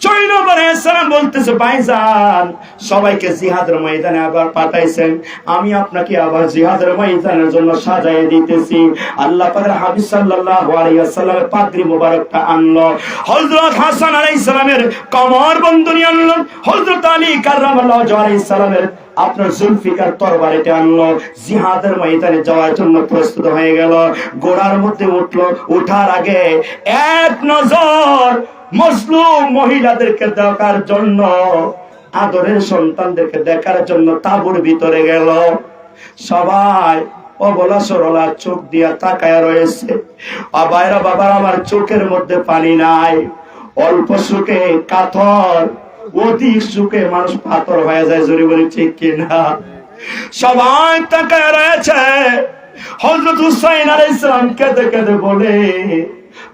[SPEAKER 2] জয়নব আলাইহিস সালাম বলতেছে, ভাইজান সবাইকে জিহাদের ময়দানে আবার পাঠাইছেন, আমি আপনাকে আবার জিহাদের ময়দানের জন্য সাজায় দিতেছি। আল্লাহ পাকের হাবিব সাল্লাল্লাহু আলাইহি ওয়াসাল্লামের পাগড়ি মোবারকটা আনলো, হযরত হাসান আলাইহিস সালামের কমর বন্ধনী আনলো, হযরত আলী কাররামাল্লাহু ওয়াজহু আলাইহিস সালামের আপনার জুলফিকার তরবারি এটা আনলো। জিহাদের ময়দানে যাওয়ার জন্য প্রস্তুত হয়ে গেল। ঘোড়ার মধ্যে উঠলো, ওঠার আগে এক নজর মুসলিম মহিলাদেরকে দেখার জন্য, আদরের সন্তানদেরকে দেখার জন্য তাঁবুর ভিতরে গেল। সবাই অবলা সরলা চোখ দিয়া তাকায় রয়েছে। বাইরা বাবার আমার চোখের মধ্যে পানি নাই, অল্প সুখে কাতর, অধিক সুখে মানুষ পাথর হয়ে যায়। জোরে বলি ঠিক কিনা? সবাই তাকায় রয়েছে। হযরত হুসাইন আলাইহিস সালাম কেঁদে কেঁদে বলে,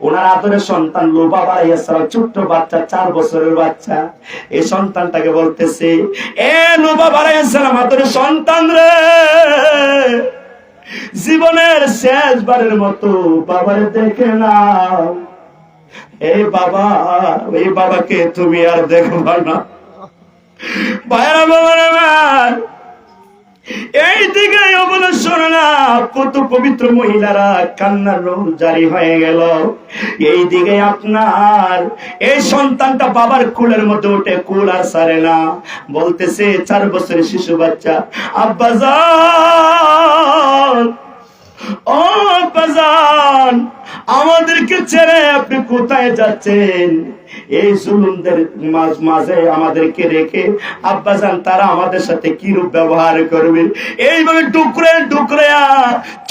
[SPEAKER 2] ওনার আদরের সন্তান লুবাবা আলাইহিস সালাম, ছোট্ট বাচ্চা, 4 বছরের বাচ্চা, এই সন্তানটাকে বলতেছে, এ লুবাবা আলাইহিস সালাম আদরের সন্তান রে, জীবনের শেষবারের মতো বাবারে দেখে নাও। এই বাবা, এই বাবাকে তুমি আর দেখবা না। ভাইরা বাবার আমার এইদিকে বলে শোনো না, কত পবিত্র মহিলারা কান্নার রোল জারি হয়ে গেল। এইদিকে আপনার এই সন্তানটা বাবার কুলের মধ্যে উঠে কুল আর সারে না, বলতেছে 4 বছরের শিশু বাচ্চা, আব্বাজান, ও আব্বাজান, আমাদেরকে ছেড়ে আপনি কোথায় যাচ্ছেন? এই জুলুমদের মাঝে আমাদেরকে রেখে আব্বাজান তারা আমাদের সাথে কি রূপ ব্যবহার করবে? এইভাবে টুকরে টুকরে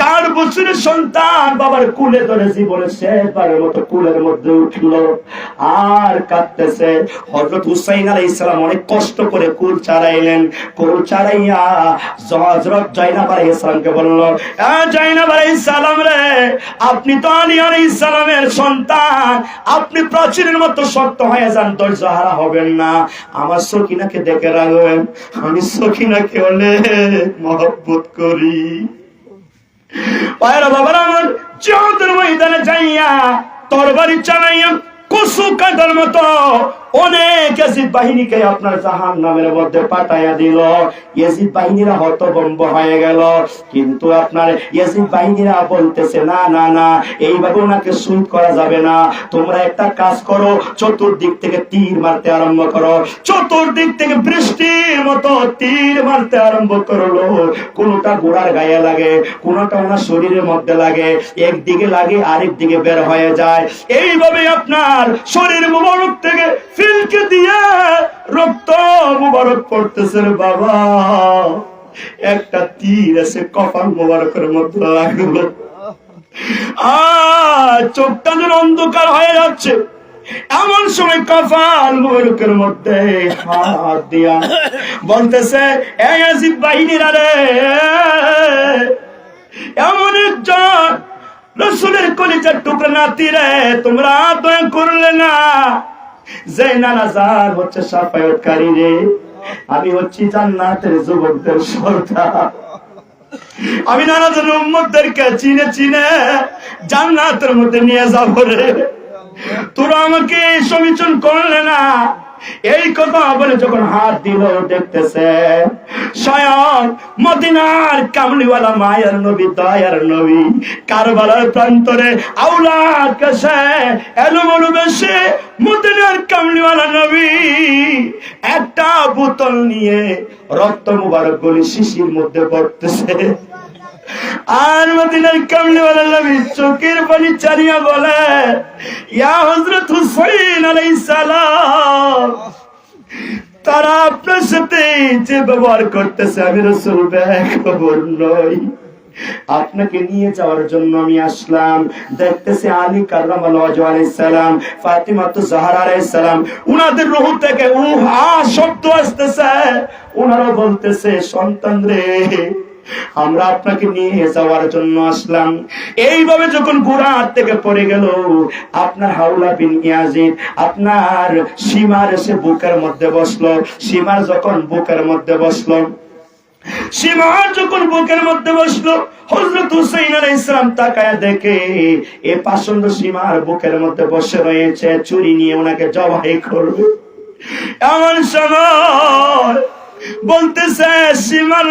[SPEAKER 2] 4 বছরের সন্তান বাবার কুলে ধরে জীবনের শেষবারের মতো কুলের মধ্যে উঠলো আর কাঁদতেছে। হযরত হুসাইন আলাইহিস সালাম অনেক কষ্ট করে কুল চালাইলেন। কুল চালাইয়া হযরত জাইনাব আলাইহিস সালামকে বলল, জাইনাব আলাইহিস সালাম রে, আপনি তো আলী আলাইহিস সালামের সন্তান, আপনি প্রাচীরের মতো শক্ত হয়ে যান, ধৈর্য হারা হবেন না, আমার সকিনাকে দেখে রাখবেন, আমি সকিনাকে অনেক মহব্বত করি। পায়রা বাবার আমার জিহাদের ময়দানে যাইয়া তরবারি চালাইয়া কসু কাটার মতো অনেক ইয়াজিদ বাহিনীকে আপনার জাহান্নামের মধ্যে পাঠাইয়া দিল। ইয়াজিদ বাহিনীরা হতভম্ব হয়ে গেল, কিন্তু আপনার ইয়াজিদ বাহিনীরা বলতেছে, না না না, এইভাবে ওনাকে শহীদ করা যাবে না, তোমরা একটা কাজ করো, চতুর্দিক থেকে তীর মারতে আরম্ভ করো। চতুর্দিক থেকে বৃষ্টির মতো তীর মারতে আরম্ভ করলো। কোনটা ঘোড়ার গায়ে লাগে, কোনটা ওনার শরীরের মধ্যে লাগে, একদিকে লাগে আরেক দিকে বের হয়ে যায়। এইভাবে আপনার শরীর মুবারক থেকে ফিলকে দিয়ে রক্ত মুবারক পড়তেছে রে বাবা। একটা তীর এসে কপাল মুবারকের মধ্যে লাগলো, চোখটা যেন অন্ধকার হয়ে যাচ্ছে। এমন সময় কপাল মুবারকের মধ্যে হাত দিয়া বলতেছে, এই ইয়াজিদ বাহিনীরা রে, এমন একজন রাসূলের কলিজার টুকরা নাতি রে, তোমরা দয়া করলে না? যে নানাজার হচ্ছে সাফায়াতকারী রে, আমি হচ্ছি জান্নাতের যুবকদের সর্দার, আমি নানাজার উম্মতদেরকে চিনে চিনে জান্নাতের মধ্যে নিয়ে যাবো রে, তোরা আমাকে সমীচন করলে না। এই কথা বলে যখন হাত দিল, দেখতেছে স্বয়ং মদিনার কামলিওয়ালা মায়ের নবী, দয়ার নবী, কারবালার প্রান্তরে আওলাদ কাছে এলোমেলো বেশে মদিনার কামলিওয়ালা নবী একটা বোতল নিয়ে রক্ত মুবারক গলি শিশির মধ্যে পড়তেছে। আর মদিনার কামলিওয়ালা নবী চোখের পানি চালিয়ে বলে, ইয়া হযরত হুসাইন আলাইহিস সালাম, তারা আপনার সাথে যে ব্যবহার করতেছে আমি রাসূল বেখবর নই, আপনাকে নিয়ে যাওয়ার জন্য আমি আসলাম। দেখতেছে আলী কাররামাল্লাহু ওয়াজহু আলাইহিস সালাম, ফাতিমা তো জাহরা আলাইহিস সালাম, উনাদের রূহ থেকে উহা শব্দ আসতেছে। উনারা বলতেছে, সন্তান রে, আমরা আপনাকে নিয়ে যাওয়ার জন্য আসলাম। এইভাবে যখন ঘোড়া হাত থেকে পড়ে গেল, আপনার হাওলা বিন ইয়াজিদ আপনার সীমার এসে বুকের মধ্যে বসলো। সীমার যখন বুকের মধ্যে বসলো, সীমার যখন বুকের মধ্যে বসলো, হযরত হুসাইন আলাইহিস সালাম তাকায়া দেখে এ পাষণ্ড সীমার বুকের মধ্যে বসে রয়েছে, ছুরি নিয়ে ওনাকে জবাই করবে। এমন সময় বলতেছে, সীমার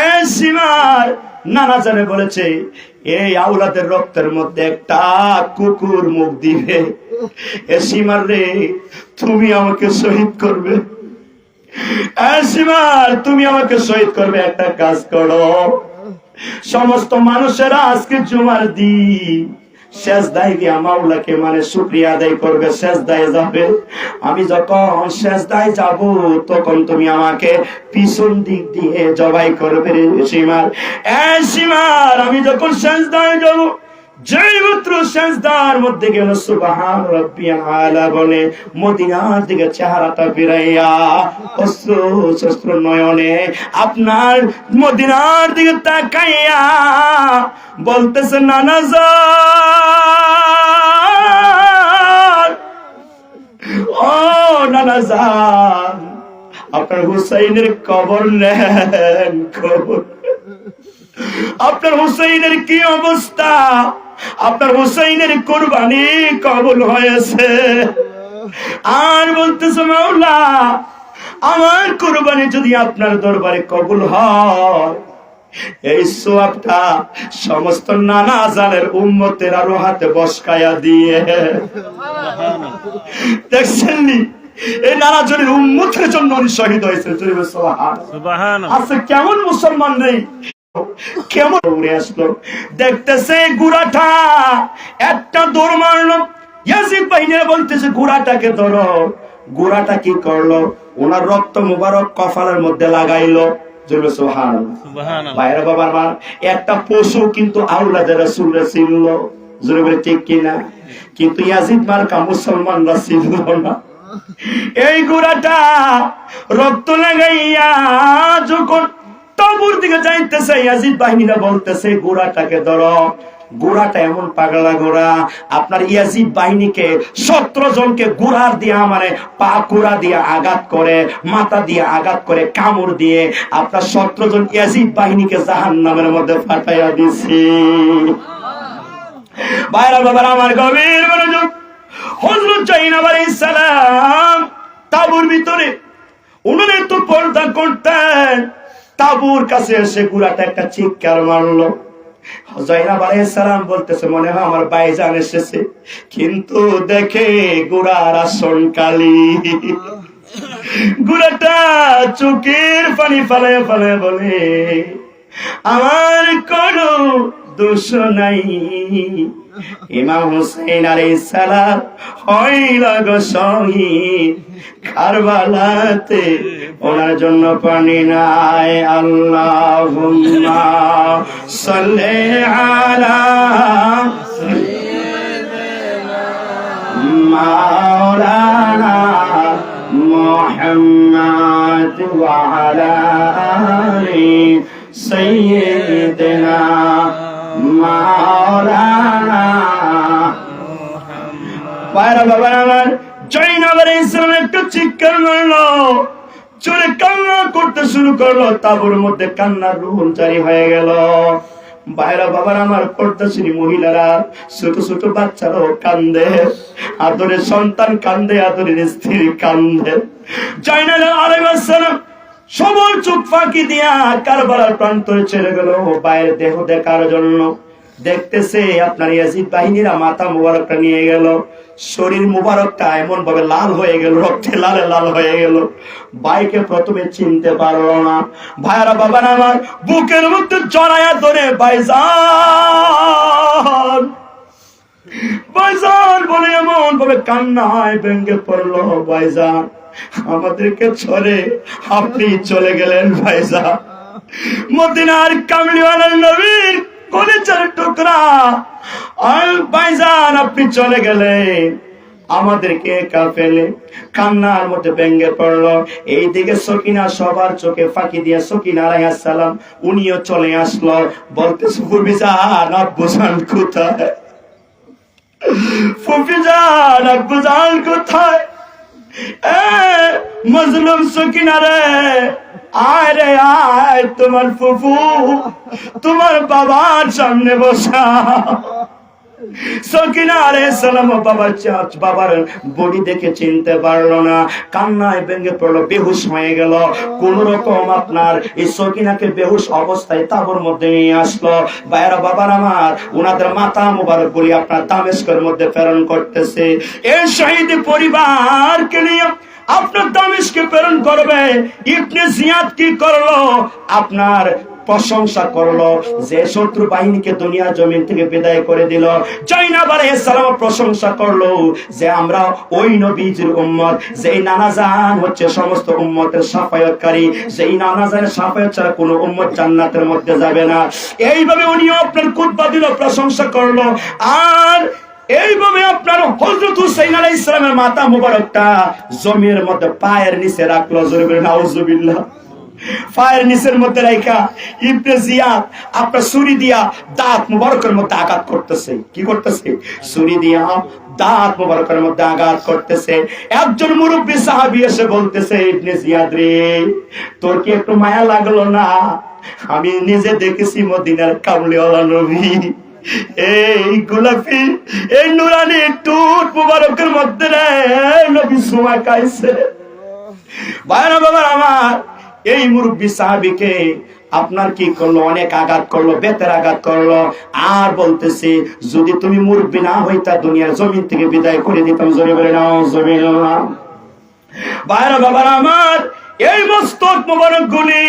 [SPEAKER 2] এ সীমার নানা জানে বলেছে, এই আওলাদের রক্তের মধ্যে একটা কুকুর মুখ দিবে। এ সীমার রে, তুমি আমাকে শহীদ করবে, সীমার তুমি আমাকে শহীদ করবে। একটা কাজ করো, সমস্ত মানুষেরা আজকে জুমার দিন সেজদায় গিয়ে মাওলাকে মানে শুকরিয়া আদায় করবে, সেজদায় যাবে। আমি যখন সেজদায় যাব, তখন তুমি আমাকে পিছন দিক দিয়ে জবাই করবে রে সীমার। সীমার আমি যখন সেজদায় যাব, যেই মাত্র সেজদার মধ্যে গেল সুবহান রাব্বিয়াল আলা বলে, মদিনার দিকে চেহারাটা ফিরাইয়া অশ্রু নয়নে আপনার মদিনার দিকে তাকাইয়া বলতেছে, নানা জান, ও নানা জান, আপনার হুসাইনের কবর নেন, কবর। আপনার হুসাইনের কি অবস্থা? আপনার হুসাইনের কুরবানি কবুল হয়েছে। আর বলতেছে, মাওলা আমার কুরবানি যদি আপনার দরবারে কবুল হয়, এই সোয়াবটা সমস্ত নানা জালের উম্মতের আরো হাতে বসকায়া দিয়ে দেখছেন নি, এই নানা জনের উম্মতের জন্য উনি শহীদ হয়েছে। আচ্ছা কেমন মুসলমান নেই, কেমন উড়ে আসলো, দেখতেছে গুড়াটা একটা দৌড় মারলো, ইয়াজিদ বাহিনীরা বলতেছে গুড়াটাকে ধরো। গুড়াটা কি করলো, ওনার রক্ত মুবারক কপালের মধ্যে লাগাইলো। ভাইরা বাবার মা, একটা পশু কিন্তু আওলাদে রাসূলরা ছিল, জোরে বলে ঠিক কিনা? কিন্তু ইয়াজিদ মার্কা মুসলমানরা ছিল না। এই গুড়াটা রক্ত লাগাইয়া যখন তাবুর দিকে যাইতেছে, ইয়াজিদ বাহিনীরা বলতেছে ঘোড়াটাকে ধরো। ঘোড়াটা এমন পাগলা ঘোড়া, আপনার ইয়াজিদ বাহিনীকে 17 জনকে ঘোড়ার দিয়া মানে পা কুড়া দিয়ে আঘাত করে, মাথা দিয়ে আঘাত করে, কামড় দিয়ে আপনার 17 জন ইয়াজিদ বাহিনীকে জাহান্নামের মধ্যে ফাটাইয়া দিছে। ভাইরা বাবার আমার গভীর মনোযোগ, হযরত জাইনাব আলাইহিস সালাম তাবুর ভিতরে উনারা তো পর্দা করতেন, তাবুর কাছে এসে গুড়াটা একটা চিৎকার মারলো। জাইনাব আলাইহিস সালাম বলতেছে মনে হয় আমার ভাইজান এসেছে, কিন্তু দেখে গুড়ার আসন কালি। গুড়াটা চোখের পানি ফালায় ফালায় বলে আমার কোনো দোষ নাই, ইমাম হুসাইন আলাইহিস সালাম হইল গো শহীদ কারবালাতে, ওনার জন্য পানি নাই। আল্লাহুম্মা সাল্লি আলা মাওলানা মুহাম্মাদ ওয়া আলা আলি সাইয়্যিদিনা মাওলানা। পায়রা বাবা আমার জাইনাব আলাইহিস সালাম একটু চিৎকার মারলো, চলে কান্না করতে শুরু করলো, তাবুর মধ্যে কান্নার রুহুল জারি হয়ে গেল। ভাইরা বাবার আমার পর্দাশীলী মহিলারা, ছোট ছোট বাচ্চারাও কান্দে, আদরের সন্তান কান্দে, আদরের স্ত্রী কান্দে। জাইনাব আলাইহিস সালাম সবার চোখ ফাঁকি দিয়া কারবালার প্রান্তরে চলে গেল বাইরের দেহ দেখার জন্য। দেখতেছে আপনার ইয়াজিদ বাহিনীরা মাথা মুবারকটা নিয়ে গেল, শরীর মুবারকটা এমন ভাবে লাল হয়ে গেল, রক্তে লালে লাল হয়ে গেল। ভাইকে প্রথমে চিনতে পারলো না। ভাইরা বাবার আমার বুকের মধ্যে জড়ায়া ধরে ভাইজান ভাইজান বলে এমন ভাবে কান্নায় ভেঙে পড়লো। ভাইজান আমাদেরকে ছেড়ে আপনি চলে গেলেন ভাইজান, মদিনার কামলিওয়ালার নবীর কলিজার টুকরা, আর ভাইজান আপনি চলে গেলেন, আমাদেরকে একা ফেলে কান্নার মধ্যে ভেঙে পড়লো। এইদিকে সকিনা সবার চোখে ফাঁকি দিয়ে সকিনা আলাইহিস সালাম উনিও চলে আসলো, বলতেছে ফুফিজান আব্বুজান কোথায়, ফুফিজান আব্বুজান কোথায়? মজলুম সকিনা রে, আয় রে আয়, তোমার ফুফু তোমার বাবার সামনে বসা। সকিনা আলাইহিস সালাম বাবার বডি দেখে চিনতে পারলো না, কান্নায় ভেঙে পড়লো, বেহুশ হয়ে গেল। কোন রকম আপনার এই সকিনাকে বেহুশ অবস্থায় তাবুর মধ্যে নিয়ে আসলো। ভাইরা বাবার আমার ওনাদের মাথা মুবারক বলি আপনার দামেস্কের মধ্যে প্রেরণ করতেছে। এই শহীদ পরিবারকে নিয়ে আপনার দামেস্কে প্রেরণ করবে। ইবনে জিয়াদ কি করলো, আপনার প্রশংসা করলো যে শত্রু বাহিনীকে দুনিয়া জমিন থেকে বিদায় করে দিল। জাইনাব আলাইহিস সালাম প্রশংসা করলো যে আমরা ওই নবীজির উম্মত, যেই নানাজান হচ্ছে সমস্ত উম্মতের শাফায়াতকারী, যেই নানাজানের শাফায়াত ছাড়া কোনো উম্মত জান্নাতের মধ্যে যাবে না। এইভাবে উনিও আপনার খুতবা দিল, প্রশংসা করলো। আর এইভাবে আপনার হযরত হুসাইন আলাইহিস সালামের মাথা মুবারকটা জমির মধ্যে পায়ের নিচে রাখলো। জোরে বলেন নাউজুবিল্লাহ। পায়ের নিচের মধ্যে রাখা ইবনে জিয়াদ আপনার ছুরি দিয়া দাঁত মুবারকের মধ্যে আঘাত করতেছে। কি করতেছে? ছুরি দিয়া দাঁত মুবারকের মধ্যে আঘাত করতেছে। একজন মুরব্বী সাহাবী এসে বলতেছে, ইবনে জিয়াদ রে, তোর কি একটু মায়া লাগলো না? আমি নিজে দেখেছি মদিনার কামলিওয়ালা নবী এই গোলাপি এই নুরানি টুট মুবারকের মধ্যে রে নবী সুমা খাইছে। ভাইরা বাবার আমার, এই মুরব্বী সাহাবীকে আপনার কি করলো? অনেক আঘাত করলো, বেতের আঘাত করলো। আর বলতেছে, যদি তুমি মুরব্বী না হইতা দুনিয়ার জমিন থেকে বিদায় করে দিতাম। জোরে বলে নাউজুবিল্লাহ। ভাইরা বাবার আমার, এই মস্তক মোবারক গুলি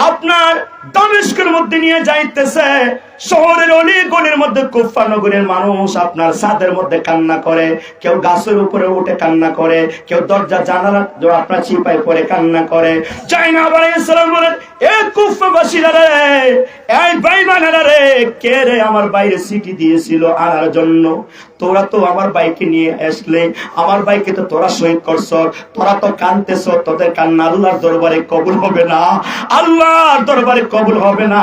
[SPEAKER 2] আপনার দামেস্কের মধ্যে নিয়ে যাইতেছে। শহরের অনেক গলির মধ্যে কুফা নগরের মানুষ আপনার ছাদের মধ্যে কান্না করে, কেউ গাছের উপরে উঠে কান্না করে, কেউ দরজা জানালা আপনার চিপায় পরে কান্না করে। জাইনাব আলাইহিস সালাম বলেন, এ কুফাবাসীরা রে, এই বেঈমানেরা রে, কে রে আমার বাইরে চিঠি দিয়েছিল আনার জন্য? তোরা তো আমার বাইকে নিয়ে আসলে, আমার বাইকে তো তোরা শহীদ করছ, তোরা তো কাঁদতেছ, তোদের কান্না আল্লাহর দরবারে কবুল হবে না, আল্লাহর দরবারে কবুল হবে না।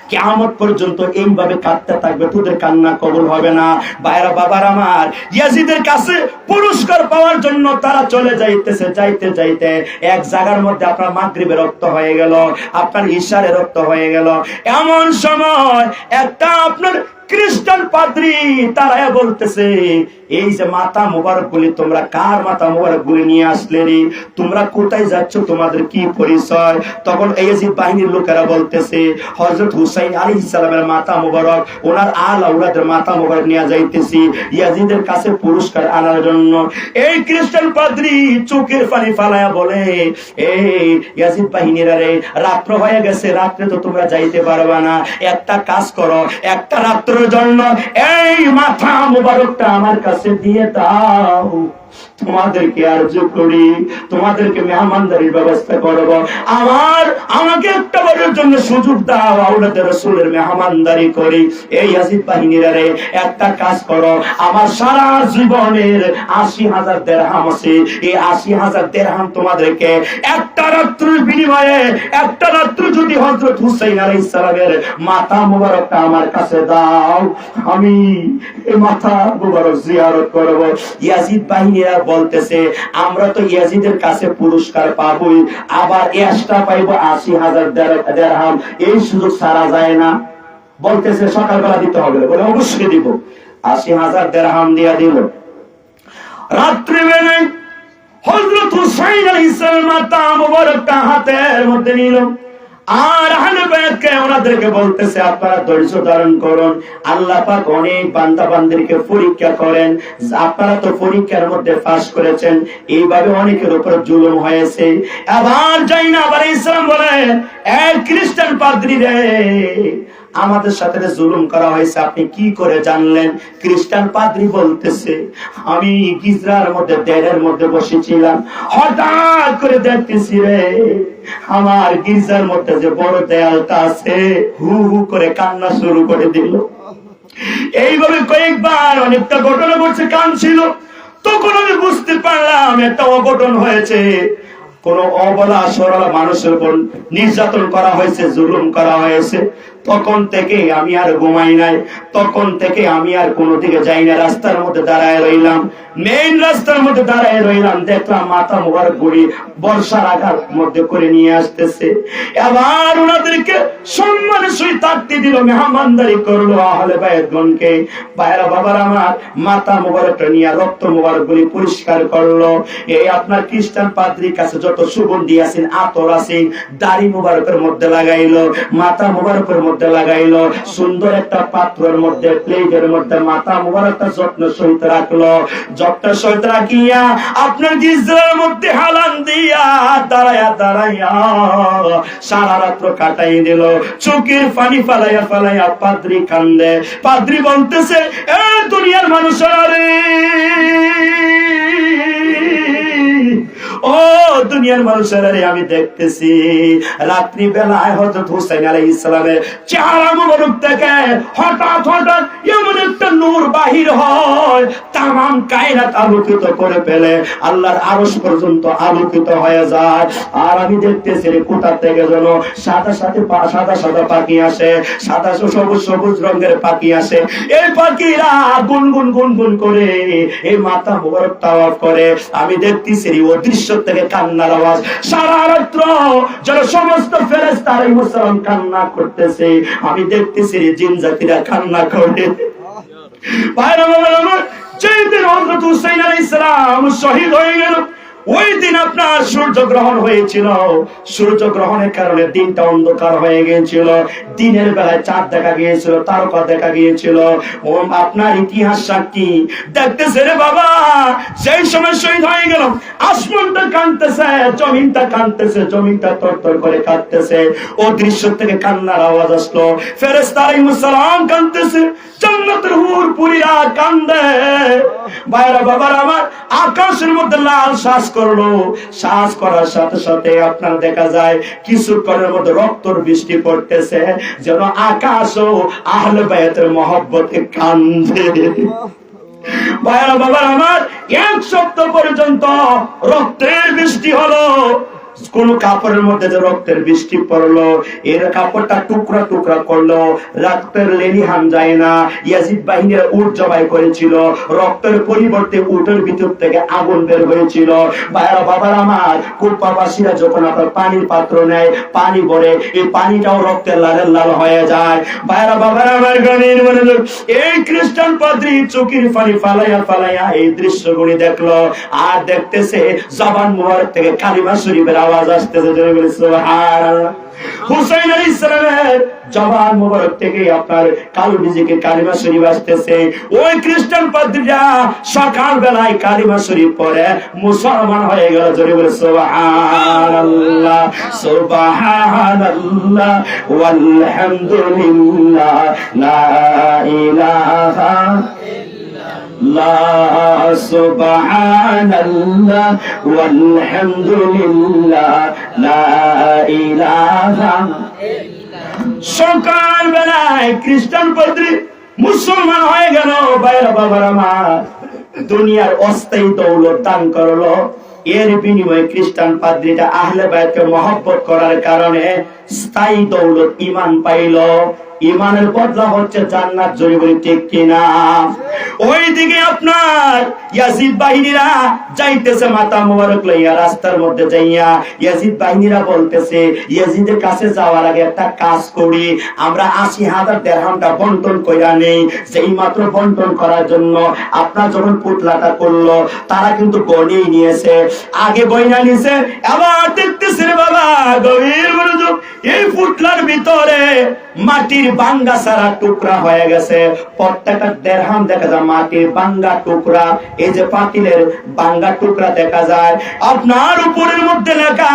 [SPEAKER 2] কিয়ামত পর্যন্ত এইভাবে কাঁদতে থাকবে, তোদের কান্না কবুল হবে না। ভাইরা বাবার আমার, ইয়াজিদের কাছে পুরস্কার পাওয়ার জন্য তারা চলে যাইতেছে। যাইতে যাইতে এক জায়গার মধ্যে আপনার মাগরিবের রক্ত হয়ে গেল, আপনার ইশারের রক্ত হয়ে গেল। এমন সময় একটা আপনার খ্রিস্টান পাদ্রী তারা বলতেছে, এই যে মাথা মোবারক গুলি, তোমরা কার মাথা মোবারক গুলি নিয়ে আসলে রে? তোমরা কোথায় যাচ্ছ? তোমাদের কি পরিচয়? তখন ইয়াজিদ বাহিনীর লোকেরা বলতেছে, হযরত হুসাইন আলাইহিস সালামের মাথা মোবারক, ওনার আল আওলাদের মাথা মোবারক নিয়ে যাইতেছি ইয়াজিদের কাছে পুরস্কার আনার জন্য। এই খ্রিস্টান পাদ্রী চোখের পানি ফালায়া বলে, এই ইয়াজিদ বাহিনীরা রে, রাত্র হয়ে গেছে, রাত্রে তো তোমরা যাইতে পারবা না। একটা কাজ করো, একটা রাত্রের জন্য এই মাথা মোবারকটা আমার কাছে দিয়ে দাও, তোমাদেরকে আরজু করি, তোমাদেরকে মেহমানদারির ব্যবস্থা করব। আমাকে একটা বারের জন্য সুযোগ দাও, আওলাদে রাসূলের মেহমানদারি করি। এই ইয়াজিদ বাহিনীরা রে, একটা কাজ করো, আমার সারা জীবনের ৮০,০০০ দিরহাম আছে, এই ৮০,০০০ দিরহাম তোমাদেরকে একটা রাত্রির বিনিময়ে, একটা রাত্র যদি হযরত হুসাইন আলাইহিস সালামের মাথা মোবারকটা আমার কাছে দাও, আমি এই মাথা মোবারক জিয়ারত করব। ইয়াজিদ বাহিনীরা বলতেছে, আমরা তো ইয়াজিদের কাছে পুরস্কার পাবই, আবার এক্সট্রা পাইবো ৮০,০০০ দিরহাম, এই সুযোগ ছাড়া যায় না। বলতেছে সকালবেলা দিতে হবে, বলে অবশ্যই দিব। ৮০,০০০ দিরহাম দিয়া দিল। রাত্রিবেলায় হযরত হুসাইন আলাইহিস সালাম মাথা মোবারকটা হাতের মধ্যে নিল, আর আহলে বায়াতকে ওনাদেরকে বলতেছে, আপনারা ধৈর্য ধারণ করুন, আল্লাহ পাক অনেক বান্দা বান্দিকে পরীক্ষা করেন, আপনারা তো পরীক্ষার মধ্যে পাস করেছেন, এইভাবে অনেকের উপর জুলুম হয়েছে। আবার জাইনাব আলাইহিস সালাম বলেন, এক খ্রিস্টান পাদ্রী রে, আমাদের সাথে জুলুম করা হয়েছে, আপনি কি করে জানলেন? খ্রিস্টান পাদ্রী বলতেছে, আমি গিজরার মধ্যে দেড়ের মধ্যে বসেছিলাম, হঠাৎ করে দেখতেছি রে, আমার গির্জার মধ্যে যে বড় দেয়ালটা আছে, হু হু করে কান্না শুরু করে দিল। এইভাবে কয়েকবার অনেকটা ঘটনা ঘটছে, কাঁদছিল। তখন আমি বুঝতে পারলাম একটা অঘটন হয়েছে, কোন অবলা সরলা মানুষের উপর নির্যাতন করা হয়েছে, জুলুম করা হয়েছে। তখন থেকে আমি আর ঘুমাই নাই, তখন থেকে আমি আর কোন দিকে যাই না, রাস্তার মধ্যে দাঁড়ায় রইলাম, মেইন রাস্তার মধ্যে দাঁড়ায় রইলাম। দেখলাম মাথা মোবারক গুলি বর্ষার আঘাত মধ্যে করে নিয়ে আসতেছে। এবার ওনাদেরকে সম্মানের সহিত তাকতি দিল, মেহমানদারি করলো আহলে বায়াতগণকে। ভাইরা বাবার আমার, মাথা মোবারকটা নিয়ে রক্ত মোবারক গুলি পরিষ্কার করলো। এই আপনার খ্রিস্টান পাদ্রীর কাছে যত সুগন্ধি আছেন, আতর আছে, দাড়ি মোবারকের মধ্যে লাগাইলো, মাথা মোবারকের মধ্যে লাগাইলো, সুন্দর একটা পাত্রের মধ্যে, প্লেটের মধ্যে মাথা মোবারকটা যত্ন সহিত রাখলো। যত্ন সহিত রাখিয়া আপনার গিজরার মধ্যে হালান দিয়া দাঁড়াইয়া দাঁড়াইয়া সারা রাত্র কাটাই দিল। চোখের পানি ফালাইয়া ফালাইয়া পাদ্রী কান্দে। পাদ্রী বলতেছে, এ দুনিয়ার মানুষেরা রে, ও দুনিয়ার মানুষেরা রে, আমি দেখতেছি রাত্রি বেলায় হযরত হুসাইন আলাইহিস সালামের চেহারা মোবারক থেকে হঠাৎ হঠাৎ এমন একটা নূর বাহির হয়, তামাম কায়নাত আলোকিত করে ফেলে, আল্লাহর আরশ পর্যন্ত আলোকিত হয়ে যায়। আর আমি দেখতেছি কোথা থেকে যেন সাদা সাদা পাখি আসে, সাদা সবুজ সবুজ রঙের পাখি আসে। এই পাখিরা গুনগুন গুনগুন করে এই মাথা মোবারক তাওয়াফ করে। আমি দেখতেছি অদৃশ্য থেকে কান্নার আওয়াজ, সারা রাত্র যেন সমস্ত ফেরেশতারা এই মুসলমান কান্না করতেছে। আমি দেখতেছি জিন জাতিরা কান্না করে। ভাইরা আমার, যেদিন হযরত হুসাইন আলাইহিস সালাম শহীদ হয়ে গেল, ওই দিন আপনার সূর্য গ্রহণ হয়েছিল, সূর্য গ্রহণের কারণে দিনটা অন্ধকার হয়ে গিয়েছিল, দিনের বেলায় চাঁদ দেখা গিয়েছিল, তারকা দেখা গিয়েছিল। ও আপনার ইতিহাস সাক্ষী। দেখতেছে রে বাবা, সেই সময় শহীদ হয়ে গেল, আসমানটা কাঁদতেছে, জমিনটা কাঁদতেছে, জমিনটা তরতর করে কাঁদতেছে। ও দৃশ্য থেকে কান্নার আওয়াজ আসলো, ফেরেশতা আলাইহিস সালাম কাঁদতেছে, জান্নাতের হুর পুরীরা কান্দে। ভাইরা বাবার আমার, আকাশের মধ্যে লাল শ্বাস করলো, শ্বাস করার সাথে সাথে আপনার দেখা যায় কিছুক্ষণের মধ্যে রক্তর বৃষ্টি পড়তেছে, যেন আকাশও আহলে বায়াতের মহব্বতে কান্দে। ভাইরা বাবার আমার, 1 সপ্তাহ পর্যন্ত রক্তের বৃষ্টি হলো। কোন কাপড়ের মধ্যে যে রক্তের বৃষ্টি পড়লো, এর কাপড়টা টুকরা টুকরা করলো, রক্তের লেলিহান যায় না। ইয়াজিদ বাহিনীরা উট জবাই করেছিল, রক্তের পরিবর্তে উটের ভিতর থেকে আগুন বের হয়েছিল। ভাইরা বাবার আমার, কুপাবাসীরা যখন আপনার পানির পাত্র নেয়, পানি ভরে, এই পানিটাও রক্তের লালের লাল হয়ে যায়। ভাইরা বাবার আমার, গানের মনোযোগ, এই খ্রিস্টান পাদ্রী চোখের পানি ফালাইয়া ফালাইয়া এই দৃশ্যগুলি দেখলো, আর দেখতেছে জবান মুবারক থেকে কালিমা শরীফের আওয়াজ আসতেছে। সুবহানাল্লাহ। হুসাইন আলাইহিস সালামের জবান মুবারক থেকে আপনার কালো বিজিকে কালিমা শরীফ আসতেছে। ওই খ্রিস্টান পাদ্রীরা সকাল বেলায় কালিমা শরীফ পড়ে মুসলমান হয়ে গেল। জোরে বলে সুবহানাল্লাহ, সুবহানাল্লাহ ওয়ালহামদুলিল্লাহ, লা ইলাহা সুবহানাল্লাহ ওয়ালহামদুলিল্লাহ, লা ইলাহা। সকাল বেলায় খ্রিস্টান পাদ্রী মুসলমান হয়ে গেল। ভাইরা বাবার আমার, দুনিয়ার অস্থায়ী দৌলত দান করলো, এর বিনিময়ে খ্রিস্টান পাদ্রীটা আহলে বায়াতকে মহব্বত করার কারণে স্থায়ী দৌলত ইমান পাইল। ইমানের বদলা হচ্ছে জান্নাত। জোরে বলি ঠিক কিনা? ওইদিকে আপনার ইয়াজিদ বাহিনীরা যাইতেছে মাথা মোবারক লইয়া, রাস্তার মধ্যে যাইয়া ইয়াজিদ বাহিনীরা বলতেছে, ইয়াজিদের কাছে যাওয়ার আগে একটা কাজ করি, আমরা 80,000 দিরহামটা বন্টন কইরা নেই। যেই মাত্র বন্টন করার জন্য আপনার যখন পুতলাটা করলো, তারা কিন্তু গনেই নিয়েছে, আগে গয়না নিয়েছে। আবার দেখতেছে রে বাবা, গভীর মনোযোগ, এই পুতলার ভিতরে মাটির বাঙ্গা সারা টুকরা হয়ে গেছে। প্রত্যেকটা দিরহাম দেখা যায় মাটির বাঙ্গা টুকরা। এই যে পাতিলের বাঙ্গা টুকরা দেখা যায়। আপনার উপরের মধ্যে লেখা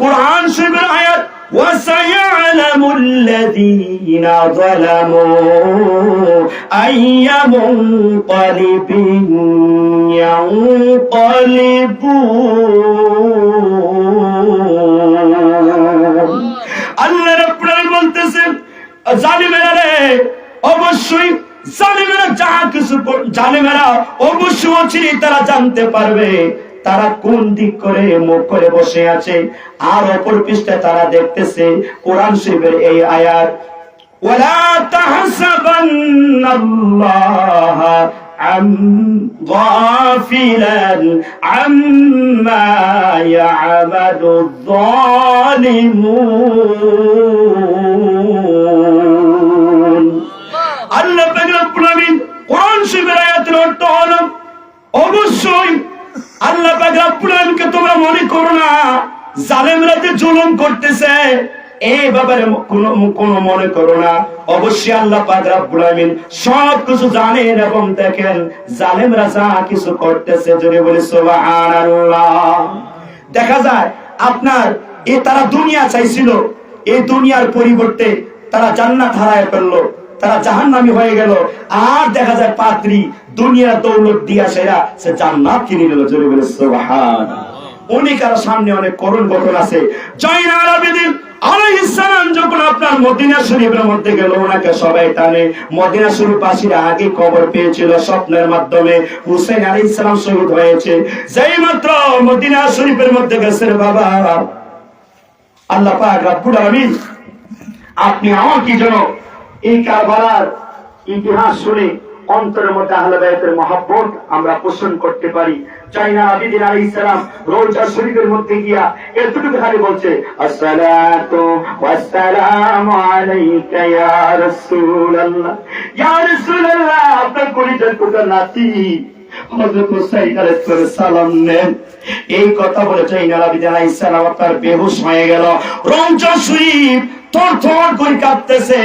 [SPEAKER 2] কোরআন শরীফের আয়াত, وَسَيَعْلَمُ الَّذِينَ ظَلَمُوا أَيَّ مُنقَلِبٍ يَنقَلِبُونَ। আল্লাহ রাব্বুল আলামিন বলতেছেন, জালিমেরা রে, অবশ্যই জালিমেরা যা কিছু, জালিমেরা অবশ্যই অচিরেই তারা জানতে পারবে তারা কোন দিক করে মুখ করে বসে আছে। আর অপর পৃষ্ঠায় তারা দেখতেছে কোরআন শরীফের এই আয়াত, ওয়ালা তাহসাবান্নাল্লাহা গাফিলান আম্মা ইয়া'মালুয যালিমুন। আল্লাহ পাক রব্বুল আলামিন কোরআন শরীফের আয়াতের অর্থ হলো, অবশ্যই আল্লাহ পাক রব্বুল আলামিনকে তোমরা মনে করো না জালেমরা যে জুলুম করতেছে, এই ব্যাপারে কোনো মনে করো না। অবশ্যই আল্লাহ পাক রব্বুল আলামিন সব কিছু জানেন এবং দেখেন জালেমরা যা কিছু করতেছে। যদি বলি সুবহানাল্লাহ। দেখা যায় আপনার তারা দুনিয়া চাইছিল, এই দুনিয়ার পরিবর্তে তারা জান্নাত হারায় ফেললো, তারা জাহান্নামী হয়ে গেল। আর দেখা যায় পাদ্রী দুনিয়ার দৌলত দিয়া সে জান্নাত কিনে নিল। জোরে বলে সুবহানাল্লাহ। উনি কারো সামনে অনেক করুণ ঘটনা আছে। জয়নাল আবেদিন আলাইহিস সালাম যখন আপনার মদিনা শরীফের মধ্যে গেল, ওনাকে সবাই টানে। মদিনা শরীফ বাসীরা আগে খবর পেয়েছিল স্বপ্নের মাধ্যমে, হুসাইন আলাইহিস সালাম শহীদ হয়েছে। যেই মাত্র মদিনা শরীফের মধ্যে গেছে বাবা, আল্লাহ পাক রব্বুল আলামিন আপনি আমার কি যেন এই কারবালার ইতিহাস শুনে অন্তরের মধ্যে আহলে বায়াতের মহব্বত আমরা পোষণ করতে পারি। জয়নাল আবেদিন আলাইহিস সালাম রওজা শরীফের মধ্যে গিয়া এতটুকু খালি বলছে, আসসালাতু ওয়াসসালামু আলাইকা ইয়া রাসূলুল্লাহ। ইয়া রাসূলুল্লাহ, আপনার কলিজার টুকরা নাতি হযরত হুসাইন আলাইহিস সালাম নেন। এই কথা বলে জাইনাল আবেদিন আলাইহিস সালাম আপনার বেহুশ হয়ে গেল। রওজা শরীফ থরথর করে কাঁপতেছে।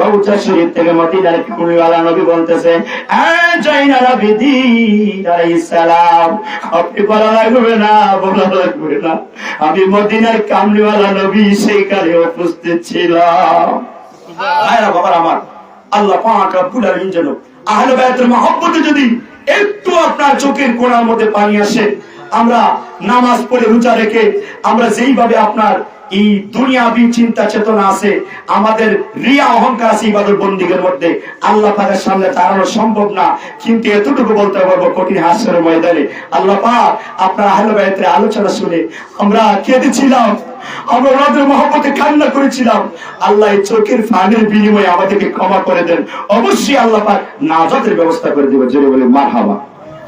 [SPEAKER 2] রওজা শরীফ থেকে মদিনার কামলিওয়ালা নবী বলতেছে, জাইনাল আবেদিন আলাইহিস সালাম, আপনি বলা লাগবে না, বলা লাগবে না, আমি মদিনার কামলিওয়ালা নবী সেইখানে উপস্থিত ছিলাম। ভাইরা বাবার আমার, আল্লাহ পাক রব্বুল আলামিন যেন আহলে বায়তের মহব্বতে যদি একটু আপনার চোখের কোণার মধ্যে পানি আসে, আমরা নামাজ পড়ে রোজা রেখে আমরা যেইভাবে আপনার এই দুনিয়াবী চিন্তা চেতনা আছে, আমাদের রিয়া অহংকার আছে ইবাদত বন্দিগের মধ্যে, আল্লাহ পাকের সামনে দাঁড়ানো সম্ভব না। কিন্তু এতটুকু বলতে পারবো, কঠিন হাসরের ময়দানে আল্লাহ পাক আপনার আহলে বায়তের আলোচনা শুনে আমরা কেঁদেছিলাম, আমরা রবের মহব্বতে কান্না করেছিলাম। আল্লাহ এই চোখের ফানের বিনিময়ে আমাদেরকে ক্ষমা করে দেন। অবশ্যই আল্লাহ পাক নাজাতের ব্যবস্থা করে দেবে, জোরে বলে মারহাবা।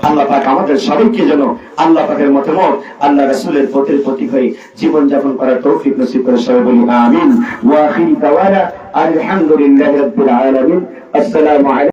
[SPEAKER 2] আল্লাহ পাক আমাদের সবাইকে যেন আল্লাহ পাকের মতামত আল্লাহ রাসূলের পথের প্রতীক হয়ে জীবন যাপন করার তৌফিক নসিব করে, সবাই বলি আমিন। ওয়া আখিরি দাওয়ানা আলহামদুলিল্লাহি রাব্বিল আলামিন। আসসালামু আলাইকুম।